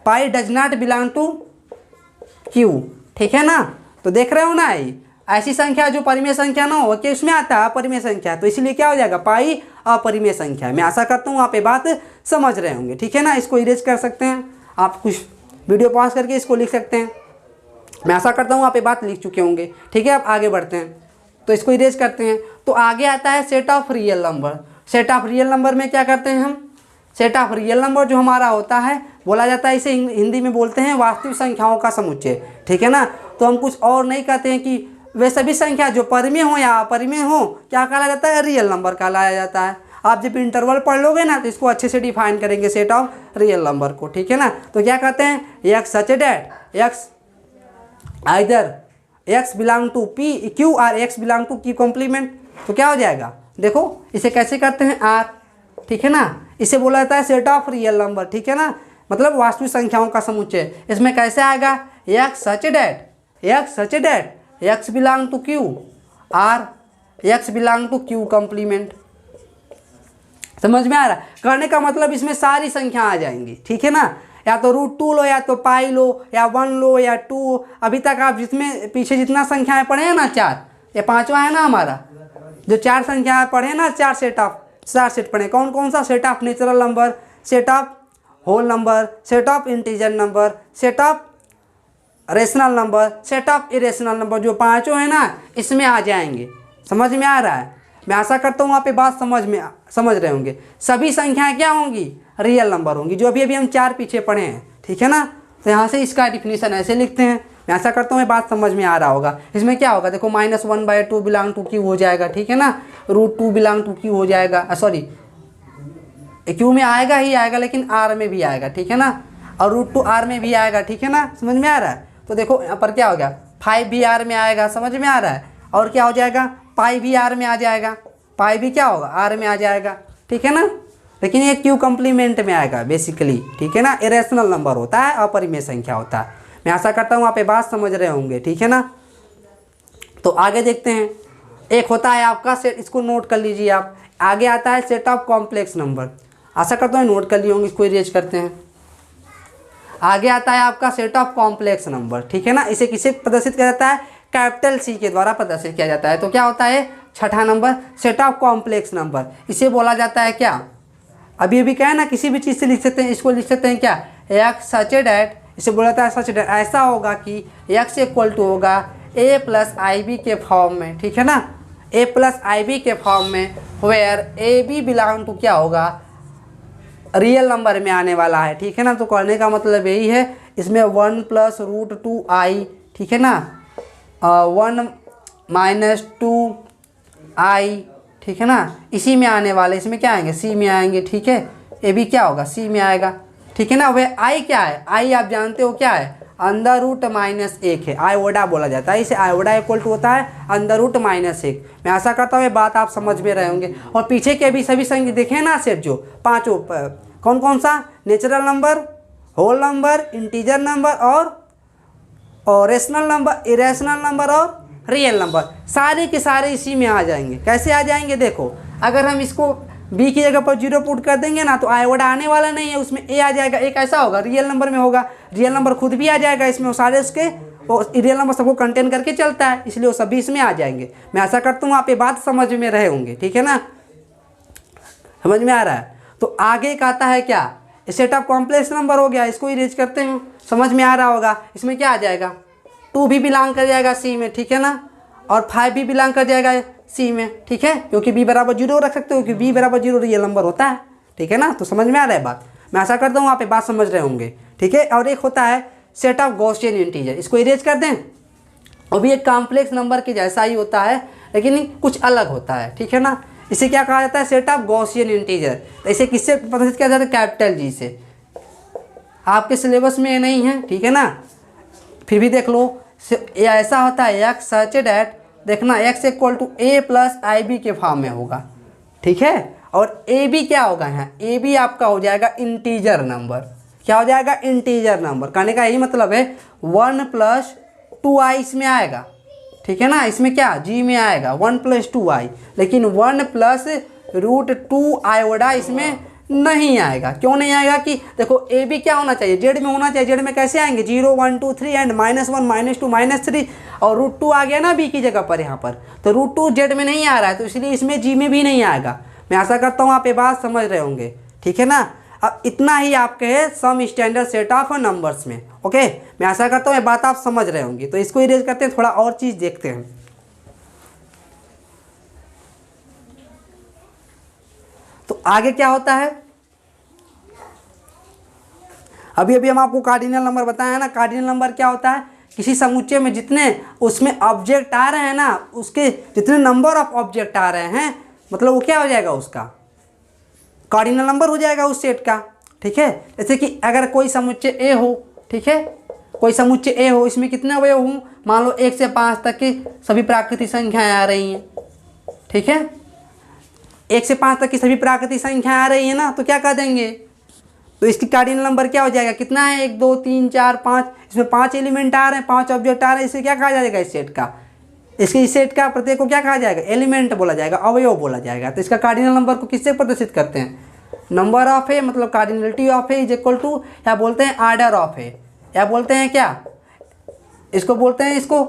pi does not belong to Q, ठीक है ना। तो देख रहे हो ना, ऐसी संख्या जो परिमेय संख्या ना हो कि उसमें आता है अपरिमेय संख्या, तो इसलिए क्या हो जाएगा, पाई अपरिमेय संख्या है। मैं आशा करता हूँ आप ये बात समझ रहे होंगे, ठीक है ना। इसको इरेज कर सकते हैं आप, कुछ वीडियो पॉज करके इसको लिख सकते हैं। मैं आशा करता हूँ आप ये बात लिख चुके होंगे, ठीक है। अब आगे बढ़ते हैं, तो इसको इरेज करते हैं। तो आगे आता है set of real number. Set of real number में क्या करते हैं हम, सेट ऑफ रियल नंबर जो हमारा होता है बोला जाता है, इसे हिंदी में बोलते हैं वास्तविक संख्याओं का समुच्चय, ठीक है ना। तो हम कुछ और नहीं कहते हैं कि वे सभी संख्या जो परिमेय हो या अपरिमेय हो क्या कहा जाता है, रियल नंबर कहलाया जाता है। आप जब इंटरवल पढ़ लोगे ना तो इसको अच्छे से डिफाइन करेंगे सेट ऑफ रियल नंबर को, ठीक है ना। तो क्या कहते हैं, x such that x either x belong to P Q और x belong to Q complement. तो क्या हो जाएगा, देखो इसे कैसे करते हैं आर, ठीक है ना। इसे बोला जाता है सेट ऑफ रियल नंबर, ठीक है ना, मतलब वास्तविक संख्याओं का समुच्चय। इसमें कैसे आएगा, X such that X belong to Q or X belong to Q complement. समझ में आ रहा है? कहने का मतलब इसमें सारी संख्या आ जाएंगी, ठीक है ना। या तो √2 लो, या तो पाई लो, या 1 लो, या 2। अभी तक आप जिसमें पीछे जितना संख्याएं पढ़े हैं ना 4, ये 5वां है ना हमारा, जो 4 संख्याएं पढ़े ना, 4 सेट पढ़े। कौन कौन सा, set of natural number, set of whole number, set of integer number, set of rational number, set of irrational number, जो 5 है ना इसमें आ जाएंगे। समझ में आ रहा है? मैं आशा करता हूँ आप ये बात समझ रहे होंगे। सभी संख्याएं क्या होंगी, रियल नंबर होंगी, जो अभी हम 4 पीछे पढ़े हैं, ठीक है ना। तो यहाँ से इसका डिफिनीशन ऐसे लिखते हैं। मैं आशा करता हूँ ये बात समझ में आ रहा होगा। इसमें क्या होगा, देखो -1/2 बिलोंग टू क्यू हो जाएगा, ठीक है ना, √2 बिलोंग टू क्यू हो जाएगा, सॉरी क्यू में आएगा ही आएगा, लेकिन आर में भी आएगा, ठीक है ना, और √2 आर में भी आएगा, ठीक है ना। समझ में आ रहा है? तो देखो यहाँ पर क्या हो गया, 5 भी आर में आएगा, समझ में आ रहा है। और क्या हो जाएगा, पाई भी आर में आ जाएगा, पाई भी क्या होगा, आर में आ जाएगा, ठीक है ना। लेकिन ये क्यू कॉम्प्लीमेंट में आएगा बेसिकली, ठीक है ना। इरेशनल नंबर होता है, अपरिमेय संख्या होता है। मैं आशा करता हूँ आप ये बात समझ रहे होंगे, ठीक है ना। तो आगे देखते हैं, एक होता है आपका सेट, इसको नोट कर लीजिए आप। आगे आता है सेट ऑफ कॉम्प्लेक्स नंबर। आशा करता हूँ नोट कर लिए होंगे, इसको इरेज करते हैं। आगे आता है आपका सेट ऑफ कॉम्प्लेक्स नंबर, ठीक है ना। इसे किसे प्रदर्शित किया जाता है, कैपिटल सी के द्वारा प्रदर्शित किया जाता है। तो क्या होता है, छठा number set of complex number. इसे बोला जाता है क्या, अभी क्या है ना, किसी भी चीज़ से लिख सकते हैं, इसको लिख सकते हैं क्या, एक्स सच दैट, इसे बोला जाता है सच दैट, ऐसा होगा कि एक्स इक्वल टू होगा a + IB के फॉर्म में, ठीक है ना, a + IB के फॉर्म में, वेयर AB बिलोंग टू क्या होगा, रियल नंबर में आने वाला है, ठीक है ना। तो कहने का मतलब यही है, इसमें 1 + √2i, ठीक है ना, 1 - 2i, ठीक है ना, इसी में आने वाले, इसमें क्या आएंगे, सी में आएंगे, ठीक है। ए भी क्या होगा, सी में आएगा, ठीक है ना। वह आई क्या है, आई आप जानते हो क्या है, √-1 है, आयोडा बोला जाता है इसे। आयोडा इक्वल टू होता है √-1। मैं आशा करता हूँ ये बात आप समझ में रहे होंगे। और पीछे के भी सभी संख्या देखें ना सेट, जो 5 कौन कौन सा, natural number whole number, integer number और रेशनल नंबर, इरेशनल नंबर और रियल नंबर, सारे के सारे इसी में आ जाएंगे। कैसे आ जाएंगे देखो, अगर हम इसको b की जगह पर 0 पुट कर देंगे ना तो आयोडा आने वाला नहीं है, उसमें a आ जाएगा। एक ऐसा होगा रियल नंबर में होगा, रियल नंबर खुद भी आ जाएगा इसमें, वो सारे उसके रियल नंबर सबको कंटेन करके चलता है, इसलिए वो सभी इसमें आ जाएंगे। मैं आशा करता हूँ आप ये बात समझ में रहे होंगे, ठीक है ना, समझ में आ रहा है। तो आगे एक आता है क्या, सेट ऑफ कॉम्प्लेक्स नंबर हो गया, इसको इरेज करते हैं, समझ में आ रहा होगा। इसमें क्या आ जाएगा, 2 भी बिलोंग कर जाएगा सी में, ठीक है ना, और 5 भी बिलोंग कर जाएगा सी में, ठीक है, क्योंकि b बराबर 0 रख सकते हो, क्योंकि b बराबर 0 रियल नंबर होता है, ठीक है ना। तो समझ में आ रहा है बात, मैं आशा करता हूँ आप ये बात समझ रहे होंगे, ठीक है। और एक होता है सेट ऑफ गॉसियन इंटीजर, इसको इरेज कर दें, वो भी एक कॉम्प्लेक्स नंबर के जैसा ही होता है लेकिन कुछ अलग होता है, ठीक है ना। इसे क्या कहा जाता है, सेट ऑफ गॉसियन इंटीजर। तो इसे किससे प्रदर्शित किया जाता है, कैपिटल जी से। आपके सिलेबस में नहीं है, ठीक है ना, फिर भी देख लो। ये ऐसा होता है x सच डैट, देखना x equal to a plus I B के फॉर्म में होगा, ठीक है। और ए बी क्या होगा, यहाँ ए बी आपका हो जाएगा इंटीजर नंबर। क्या हो जाएगा, इंटीजर नंबर। कहने का यही मतलब है 1 प्लस 2i इसमें आएगा, ठीक है ना। इसमें क्या जी में आएगा 1 प्लस 2i, लेकिन 1 प्लस रूट 2 आयोडा इसमें नहीं आएगा। क्यों नहीं आएगा कि देखो ए बी क्या होना चाहिए, जेड में होना चाहिए। जेड में कैसे आएंगे, 0 1 2 3 एंड -1 -2 -3, और रूट 2 आ गया ना बी की जगह पर यहाँ पर, तो रूट 2 जेड में नहीं आ रहा है, तो इसलिए इसमें जी में भी नहीं आएगा। मैं आशा करता हूँ आप ये बात समझ रहे होंगे, ठीक है ना। अब इतना ही आपके है some standard set of numbers में, ओके। मैं आशा करता हूँ ये बात आप समझ रहे होंगे। तो इसको इरेज करते हैं, थोड़ा और चीज़ देखते हैं। तो आगे क्या होता है, अभी अभी हम आपको कार्डिनल नंबर बताया ना। कार्डिनल नंबर क्या होता है, किसी समुच्चय में जितने उसमें ऑब्जेक्ट आ रहे हैं ना, उसके जितने नंबर ऑफ ऑब्जेक्ट आ रहे हैं, मतलब वो क्या हो जाएगा, उसका कार्डिनल नंबर हो जाएगा उस सेट का, ठीक है। जैसे कि अगर कोई समुच्चय ए हो, ठीक है, कोई समुच्चय ए हो, इसमें कितने अवयव हों, मान लो 1 से 5 तक की सभी प्राकृतिक संख्याएं आ रही हैं, ठीक है। 1 से 5 तक की सभी प्राकृतिक संख्याएं आ रही है ना, तो क्या कर देंगे, तो इसकी कार्डिनल नंबर क्या हो जाएगा, कितना है, 1 2 3 4 5, इसमें 5 एलिमेंट आ रहे हैं, 5 ऑब्जेक्ट आ रहे हैं। इसे क्या कहा जाएगा, इस सेट का, इसके इस सेट का प्रत्येक को क्या कहा जाएगा, एलिमेंट बोला जाएगा, अवयव बोला जाएगा। तो इसका कार्डिनल नंबर को किससे प्रदर्शित करते हैं, नंबर ऑफ ए, मतलब cardinality of A is equal to, या बोलते हैं आर्डर ऑफ ए, या बोलते हैं क्या, इसको बोलते हैं, इसको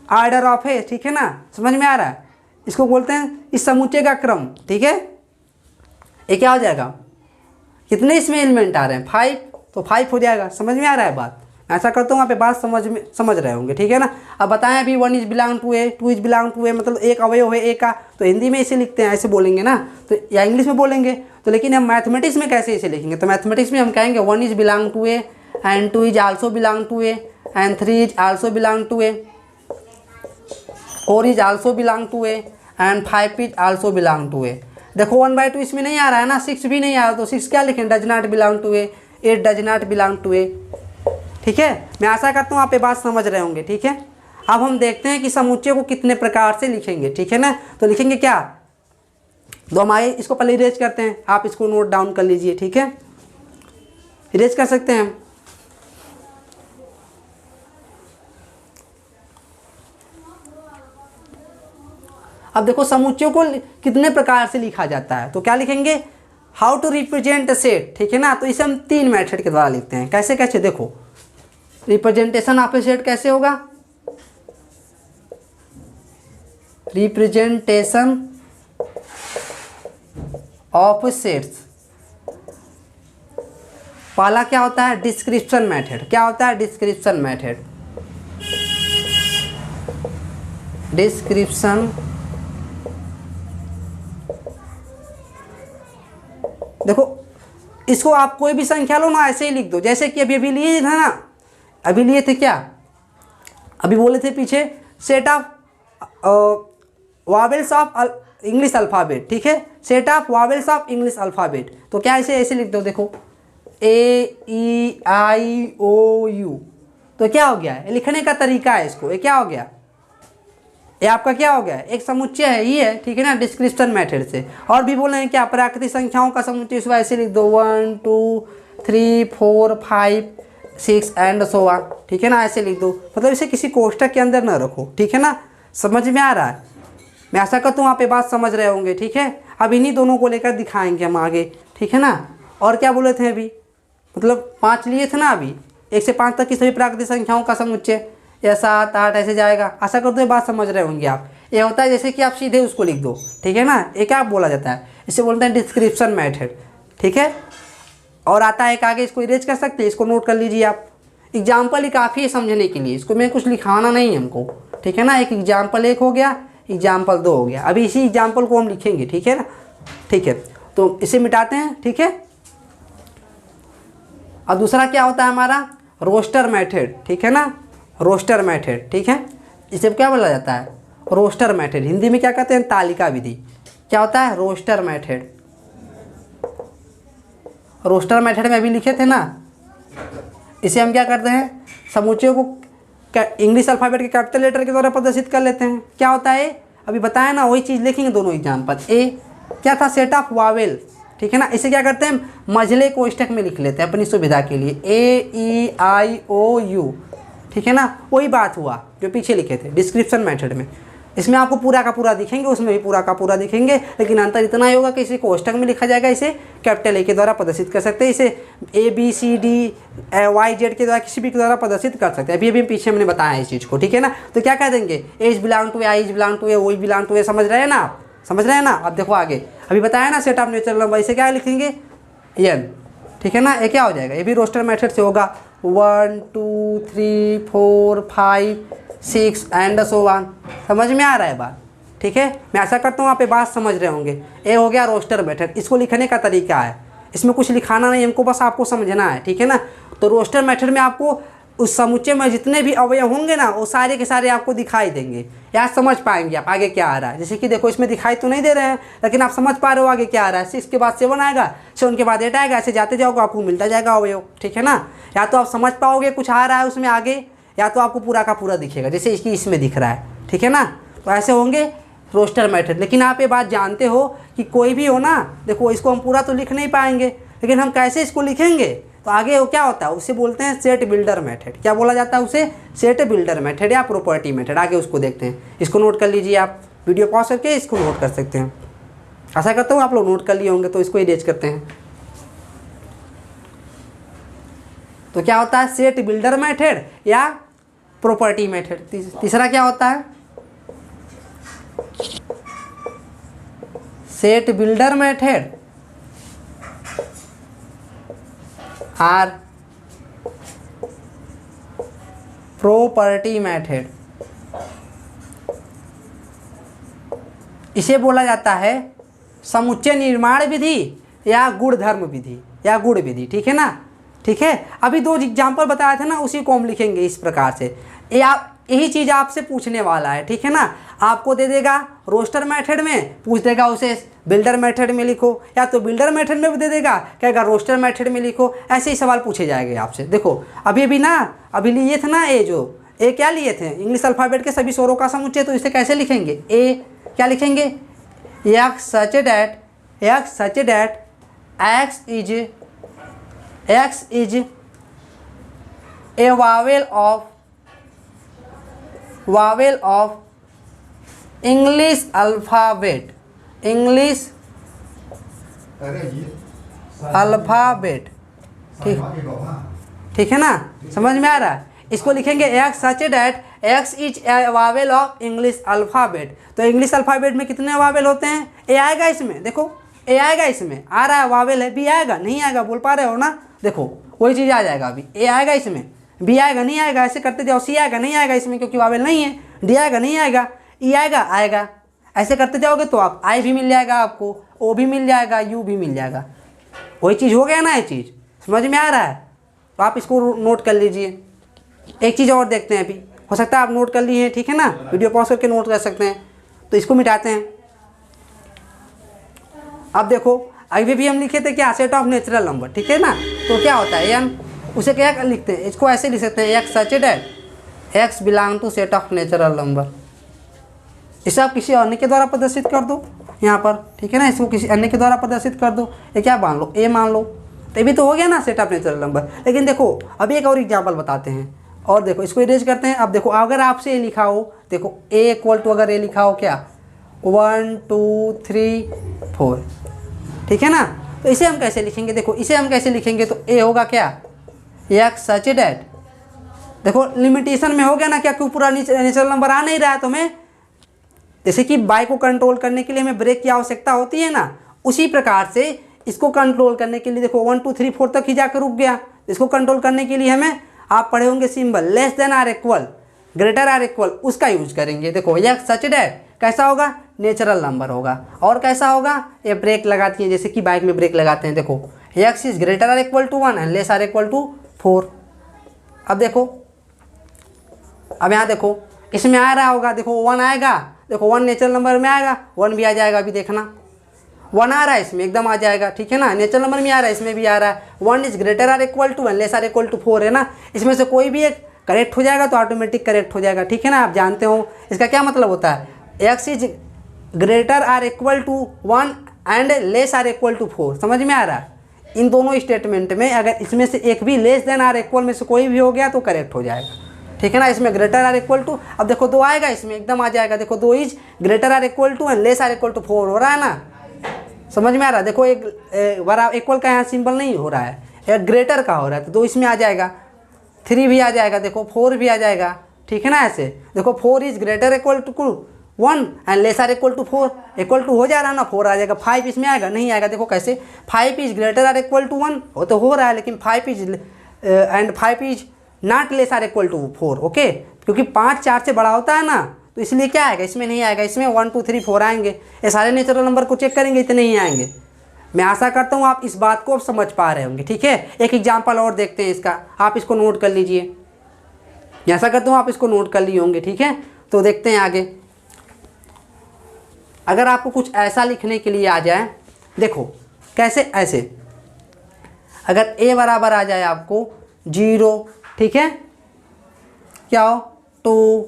आर्डर ऑफ ए, ठीक है ना, समझ में आ रहा है। इसको बोलते हैं इस समुच्चय का क्रम, ठीक है। ये क्या हो जाएगा, कितने इसमें एलिमेंट आ रहे हैं, 5, तो 5 हो जाएगा। समझ में आ रहा है बात, ऐसा करता हूँ आप बात समझ रहे होंगे, ठीक है ना। अब बताएं अभी 1 is belong to A, 2 is belong to A, मतलब एक अवयव है ए का, तो हिंदी में इसे लिखते हैं, ऐसे बोलेंगे ना, तो या इंग्लिश में बोलेंगे। तो लेकिन हम मैथमेटिक्स में कैसे इसे लिखेंगे, तो मैथमेटिक्स में हम कहेंगे 1 is belong to A and 2 is also belong to A and 3 is also belong to A, 4 is also belong to A and 5 is also belong to A. देखो 1/2 इसमें नहीं आ रहा है ना, 6 भी नहीं आ रहा, तो 6 क्या लिखें, does not belong to A, 8 does not belong to A, ठीक है। मैं आशा करता हूँ आप ये बात समझ रहे होंगे, ठीक है। अब हम देखते हैं कि समुच्चय को कितने प्रकार से लिखेंगे, ठीक है ना। तो लिखेंगे क्या, तो हम आइए इसको पहले इरेज करते हैं, आप इसको नोट डाउन कर लीजिए, ठीक है, इरेज कर सकते हैं। अब देखो समुच्चयों को कितने प्रकार से लिखा जाता है, तो क्या लिखेंगे, how to represent a set, ठीक है ना। तो इसे हम 3 मेथड के द्वारा लिखते हैं। कैसे कैसे, देखो रिप्रेजेंटेशन ऑफ ए सेट कैसे होगा, रिप्रेजेंटेशन ऑफ सेट्स, पहला क्या होता है, डिस्क्रिप्शन मेथड। क्या होता है, डिस्क्रिप्शन मेथड, डिस्क्रिप्शन, देखो इसको आप कोई भी संख्या लो ना, ऐसे ही लिख दो, जैसे कि अभी लिए था ना, अभी लिए थे क्या, अभी बोले थे पीछे set of vowels of English alphabet, ठीक है, set of vowels of English alphabet. तो क्या ऐसे लिख दो, देखो AEIOU, तो क्या हो गया, लिखने का तरीका है इसको, ये क्या हो गया, ये आपका क्या हो गया, एक समुच्चय है ये, ठीक है ना, डिस्क्रिप्शन मेथड से। और भी बोले हैं क्या, प्राकृतिक संख्याओं का समुच्चय, इसको ऐसे लिख दो 1 2 3 4 5 6 एंड सो ऑन, ठीक है ना, ऐसे लिख दो। मतलब इसे किसी कोष्ठक के अंदर ना रखो, ठीक है ना। समझ में आ रहा है? मैं आशा करता हूँ आप ये बात समझ रहे होंगे, ठीक है। अब इन्हीं दोनों को लेकर दिखाएंगे हम आगे, ठीक है ना। और क्या बोले थे अभी, मतलब 5 लिए थे ना अभी, 1 से 5 तक की सभी प्राकृतिक संख्याओं का समुच्चय, या 7 8 ऐसे जाएगा। आशा करते हैं बात समझ रहे होंगे आप। ये होता है जैसे कि आप सीधे उसको लिख दो, ठीक है ना। ये क्या बोला जाता है, इसे बोलते हैं डिस्क्रिप्शन मेथड, ठीक है। और आता है एक आगे, इसको इरेज कर सकते हैं, इसको नोट कर लीजिए आप। एग्जाम्पल ही काफ़ी है समझने के लिए, इसको मैं कुछ लिखाना नहीं है हमको, ठीक है ना। एक एग्जाम्पल 1 हो गया, एग्जाम्पल 2 हो गया। अभी इसी एग्जाम्पल को हम लिखेंगे, ठीक है ना, ठीक है। तो इसे मिटाते हैं, ठीक है। और दूसरा क्या होता है हमारा, रोस्टर मेथड, ठीक है ना, रोस्टर मेथड, ठीक है। इसे क्या बोला जाता है, रोस्टर मेथड। हिंदी में क्या कहते हैं, तालिका विधि। क्या होता है, रोस्टर मेथड। रोस्टर मेथड में अभी लिखे थे ना, इसे हम क्या करते हैं, समुच्चयों को इंग्लिश अल्फ़ाबेट के कैपिटल लेटर के द्वारा प्रदर्शित कर लेते हैं। क्या होता है, अभी बताया ना, वही चीज़ लिखेंगे दोनों एग्जाम्पल। ए क्या था, सेट ऑफ वावेल, ठीक है ना। इसे क्या करते हैं, मझले कोष्ठक में लिख लेते हैं अपनी सुविधा के लिए, AEIOU, ठीक है ना। वही बात हुआ जो पीछे लिखे थे डिस्क्रिप्शन मेथड में। इसमें आपको पूरा का पूरा दिखेंगे, उसमें भी पूरा का पूरा दिखेंगे, लेकिन अंतर इतना ही होगा कि इसे कोष्ठक में लिखा जाएगा, इसे कैपिटल ए के द्वारा प्रदर्शित कर सकते हैं, इसे ABCDYZ के द्वारा किसी भी के द्वारा प्रदर्शित कर सकते हैं। अभी पीछे हमने बताया है इस चीज़ को, ठीक है ना। तो क्या कह देंगे, A is belong to, I is belong to, O is belong to, समझ रहे हैं ना आप, समझ रहे हैं ना। अब देखो आगे, अभी बताया ना सेट ऑफ नेचुरल नंबर, इसे क्या लिखेंगे, N, ठीक है ना। ये क्या हो जाएगा, ये भी रोस्टर मेथड से होगा, 1 2 3 4 5 6 एंड सो ऑन। समझ में आ रहा है बात, ठीक है। मैं आशा करता हूँ आप ये बात समझ रहे होंगे। ये हो गया रोस्टर मेथड। इसको लिखने का तरीका है, इसमें कुछ लिखाना नहीं हमको, बस आपको समझना है, ठीक है ना। तो रोस्टर मेथड में आपको उस समुच्चय में जितने भी अवयव होंगे ना, वो सारे के सारे आपको दिखाई देंगे, या समझ पाएंगे आप आगे क्या आ रहा है। जैसे कि देखो, इसमें दिखाई तो नहीं दे रहे हैं, लेकिन आप समझ पा रहे हो आगे क्या आ रहा है। 6 के बाद 7 आएगा, 7 के बाद 8 आएगा, ऐसे जाते जाओगे आपको मिलता जाएगा अवयव, ठीक है ना। या तो आप समझ पाओगे कुछ आ रहा है उसमें आगे, या तो आपको पूरा का पूरा दिखेगा, जैसे इसकी इसमें दिख रहा है, ठीक है ना। तो ऐसे होंगे रोस्टर मेथड। लेकिन आप ये बात जानते हो कि कोई भी हो ना, देखो इसको हम पूरा तो लिख नहीं पाएंगे, लेकिन हम कैसे इसको लिखेंगे, तो आगे वो क्या होता है, उसे बोलते हैं सेट बिल्डर मेथड। क्या बोला जाता है उसे, सेट बिल्डर मेथड या प्रॉपर्टी मेथड। आगे उसको देखते हैं, इसको नोट कर लीजिए आप, वीडियो पॉज करके इसको नोट कर सकते हैं। आशा करता हूँ आप लोग नोट कर लिए होंगे। तो इसको इरेज करते हैं। तो क्या होता है, सेट बिल्डर मेथड या प्रॉपर्टी मेथड। तीसरा क्या होता है, सेट बिल्डर मेथड और प्रॉपर्टी मेथड। इसे बोला जाता है समुच्चय निर्माण विधि या गुणधर्म विधि या गुण विधि, ठीक है ना, ठीक है। अभी 2 एग्जाम्पल बताए थे ना, उसी को हम लिखेंगे इस प्रकार से। यही चीज़ आपसे पूछने वाला है, ठीक है ना। आपको दे देगा रोस्टर मेथड में, पूछ देगा उसे बिल्डर मेथड में लिखो, या तो बिल्डर मेथड में भी दे देगा, कहेगा रोस्टर मेथड में लिखो। ऐसे ही सवाल पूछे जाएंगे आपसे। देखो अभी ना, अभी लिए थे ना ए क्या लिए थे, इंग्लिश अल्फ़ाबेट के सभी स्वरों का समुच्चय। तो इसे कैसे लिखेंगे, ए क्या लिखेंगे, x such that x is a Wavell of English alphabet, ठीक है ना। समझ में आ रहा है। इसको लिखेंगे x such that x is a Wavell of English alphabet. तो इंग्लिश अल्फ़ाबेट में कितने वावेल होते हैं, ए आएगा इसमें, देखो ए आएगा इसमें, आ रहा है वावेल है, बी आएगा, नहीं आएगा, बोल पा रहे हो ना, देखो वही चीज़ आ जाएगा। अभी ए आएगा इसमें, बी आएगा, नहीं आएगा, ऐसे करते जाओ। सी आएगा, नहीं आएगा इसमें क्योंकि वावेल नहीं है। डी आएगा, नहीं आएगा। ई आएगा, आएगा। ऐसे करते जाओगे तो आप आई भी मिल जाएगा, आपको ओ भी मिल जाएगा, यू भी मिल जाएगा। वही चीज़ हो गया ना, ये चीज़ समझ में आ रहा है। तो आप इसको नोट कर लीजिए। एक चीज़ और देखते हैं, अभी हो सकता है आप नोट कर लिए हैं, ठीक है ना, वीडियो पॉज करके नोट कर सकते हैं। तो इसको मिटाते हैं। अब देखो अभी भी हम लिखे थे क्या, सेट ऑफ नेचुरल नंबर, ठीक है ना। तो क्या होता है एन, उसे क्या लिखते हैं, इसको ऐसे लिख सकते हैं, x such that X belong to set of natural number. इसे आप किसी अन्य के द्वारा प्रदर्शित कर दो यहाँ पर, ठीक है ना। इसको किसी अन्य के द्वारा प्रदर्शित कर दो। ये क्या मान लो, ए मान लो, तो ये भी तो हो गया ना सेट ऑफ नेचुरल नंबर। लेकिन देखो अभी एक और एग्जाम्पल बताते हैं, और देखो इसको इरेज करते हैं। अब देखो अगर आपसे ये लिखा हो, देखो ए इक्वल टू अगर ये लिखा हो क्या 1 2 3 4, ठीक है ना। तो इसे हम कैसे लिखेंगे, देखो इसे हम कैसे लिखेंगे, तो ए होगा क्या एक्स सच दैट, देखो लिमिटेशन में हो गया ना क्या, क्यों पूरा नेचुरल नंबर आ नहीं रहा है। तो हमें जैसे कि बाइक को कंट्रोल करने के लिए हमें ब्रेक की आवश्यकता होती है ना, उसी प्रकार से इसको कंट्रोल करने के लिए देखो 1 2 3 4 तक ही जाकर रुक गया। इसको कंट्रोल करने के लिए हमें आप पढ़े होंगे symbol less than or equal greater or equal, उसका यूज करेंगे। देखो एक्स सच दैट कैसा होगा, नेचुरल नंबर होगा। और कैसा होगा, ये ब्रेक लगाती है जैसे कि बाइक में ब्रेक लगाते हैं। देखो X is greater or equal to 1 and less or equal to 4। अब देखो, अब यहाँ देखो इसमें आ रहा होगा, देखो 1 आएगा, देखो 1 नेचुरल नंबर में आएगा, 1 भी आ जाएगा। अभी देखना 1 आ रहा है इसमें, एकदम आ जाएगा, ठीक है ना। नेचुरल नंबर में आ रहा है, इसमें भी आ रहा है। 1 is greater or equal to and less or equal to 4 है ना, इसमें से कोई भी एक करेक्ट हो जाएगा तो ऑटोमेटिक करेक्ट हो जाएगा, ठीक है ना। आप जानते हो इसका क्या मतलब होता है, X is greater or equal to 1 and less or equal to 4, समझ में आ रहा है। इन दोनों स्टेटमेंट में अगर इसमें से एक भी लेस देन आर इक्वल में से कोई भी हो गया तो करेक्ट हो जाएगा, ठीक है ना। इसमें ग्रेटर आर इक्वल टू, अब देखो 2 आएगा इसमें, एकदम आ जाएगा। देखो 2 is greater or equal to and less or equal to 4 हो रहा है ना, समझ में आ रहा है। देखो एक बराबर इक्वल का यहाँ सिंबल नहीं हो रहा है, एक ग्रेटर का हो रहा है, तो 2 इसमें आ जाएगा, 3 भी आ जाएगा, देखो 4 भी आ जाएगा, ठीक है ना। ऐसे देखो 4 is greater equal to 1 and less or equal to 4, equal to हो जा रहा है ना, 4 आ जाएगा। 5 इसमें आएगा, नहीं आएगा। देखो कैसे, 5 is greater or equal to 1, वो तो हो रहा है, लेकिन 5 is and 5 is not less or equal to 4, okay. क्योंकि 5 4 से बड़ा होता है ना, तो इसलिए क्या आएगा, इसमें नहीं आएगा। इसमें 1 2 3 4 आएंगे। ये सारे नेचुरल नंबर को चेक करेंगे, इतने ही आएंगे। मैं आशा करता हूँ आप इस बात को अब समझ पा रहे होंगे, ठीक है। एक एग्जाम्पल और देखते हैं इसका, आप इसको नोट कर लीजिए। मैं आशा करता हूँ आप इसको नोट कर लिए होंगे, ठीक है। तो देखते हैं आगे। अगर आपको कुछ ऐसा लिखने के लिए आ जाए, देखो कैसे, ऐसे अगर a बराबर आ जाए आपको 0, ठीक है, क्या हो 2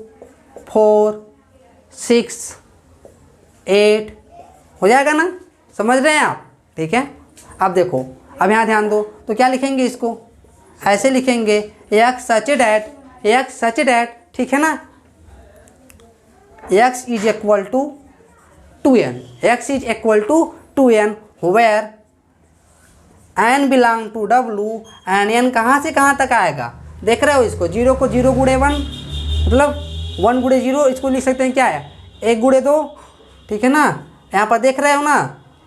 4 6 8 हो जाएगा ना, समझ रहे हैं आप, ठीक है। अब देखो, अब यहाँ ध्यान दो, तो क्या लिखेंगे इसको, ऐसे लिखेंगे एक्स सच डैट, ठीक है ना। x is equal to 2n, x is equal to 2n where n belong to w and n कहाँ से कहाँ तक आएगा, देख रहे हो इसको, 0 को 0 गुणे 1, मतलब 1 गुणे 0, इसको लिख सकते हैं क्या है 1 गुणे 2, ठीक है ना। यहाँ पर देख रहे हो ना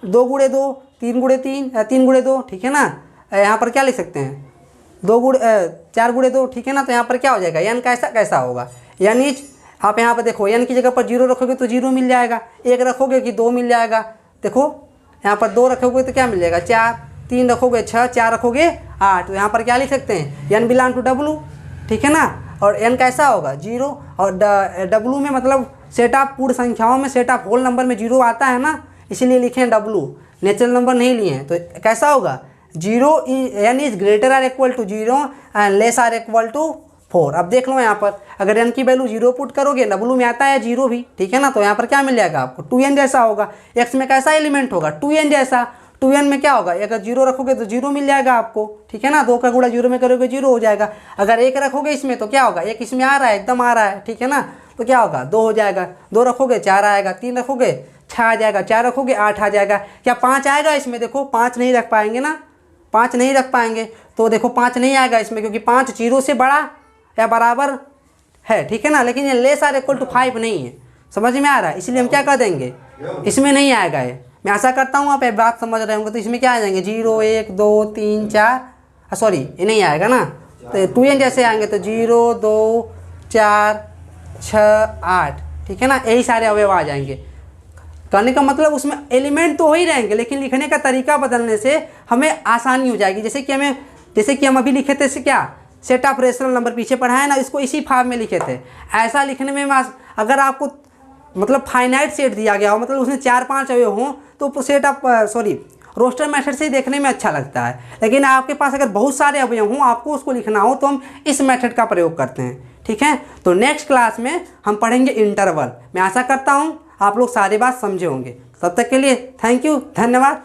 2 गुणे 2, 3 गुणे 3, 3 गुणे 2, ठीक है ना। यहाँ पर क्या लिख सकते हैं 4 गुणे 2, ठीक है ना। तो यहाँ पर क्या हो जाएगा, n कैसा कैसा होगा, n इज, आप यहाँ पर देखो n की जगह पर 0 रखोगे तो 0 मिल जाएगा, 1 रखोगे कि 2 मिल जाएगा। देखो यहाँ पर 2 रखोगे तो क्या मिल जाएगा 4, 3 रखोगे 6, 4 रखोगे 8। तो यहाँ पर क्या लिख सकते हैं n बिलोंग टू w, ठीक है ना। और n कैसा होगा 0, और w में मतलब सेट ऑफ पूर्ण संख्याओं में सेट ऑफ होल नंबर में 0 आता है ना, इसीलिए लिखे हैं w, नेचुरल नंबर नहीं लिए हैं। तो कैसा होगा 0 n is greater or equal to 0 and less or equal to 4। अब देख लो यहाँ पर अगर n की वैल्यू 0 पुट करोगे, w में आता है 0 भी, ठीक है ना। तो यहाँ पर क्या मिल जाएगा आपको 2n जैसा होगा, x में कैसा एलिमेंट होगा 2n जैसा, 2n में क्या होगा, अगर 0 रखोगे तो 0 मिल जाएगा आपको, ठीक है ना। 2 का गुणा 0 में करोगे 0 हो जाएगा। अगर 1 रखोगे इसमें तो क्या होगा, 1 इसमें आ रहा है, एकदम आ रहा है, ठीक है ना। तो क्या होगा 2 हो जाएगा, 2 रखोगे 4 आएगा, 3 रखोगे 6 आ जाएगा, 4 रखोगे 8 आ जाएगा। क्या 5 आएगा इसमें, देखो 5 नहीं रख पाएंगे ना, 5 नहीं रख पाएंगे, तो देखो 5 नहीं आएगा इसमें, क्योंकि 5 0 से बड़ा या बराबर है, ठीक है ना। लेकिन ये लेस आर इक्वल टू 5 नहीं है, समझ में आ रहा है, इसलिए हम क्या कर देंगे, इसमें नहीं आएगा ये। मैं आशा करता हूँ आप ये बात समझ रहे होंगे। तो इसमें क्या आ जाएंगे 0 1 2 3 4, सॉरी ये नहीं आएगा ना, तो 2n जैसे आएंगे तो 0 2 4 6 8, ठीक है ना। यही सारे अवयव आ जाएंगे। कहने का मतलब उसमें एलिमेंट तो हो ही रहेंगे, लेकिन लिखने का तरीका बदलने से हमें आसानी हो जाएगी। जैसे कि हम अभी लिखे थे क्या, सेट ऑफ रेशनल नंबर पीछे पढ़ाया ना, इसको इसी फॉर्म में लिखे थे। ऐसा लिखने में अगर आपको मतलब फाइनाइट सेट दिया गया हो, मतलब उसमें 4 5 अवयव हों, तो सेट ऑफ रोस्टर मेथड से देखने में अच्छा लगता है। लेकिन आपके पास अगर बहुत सारे अवयव हों, आपको उसको लिखना हो, तो हम इस मेथड का प्रयोग करते हैं, ठीक है। तो नेक्स्ट क्लास में हम पढ़ेंगे इंटरवल। मैं आशा करता हूँ आप लोग सारी बात समझे होंगे। तब तक के लिए थैंक यू, धन्यवाद।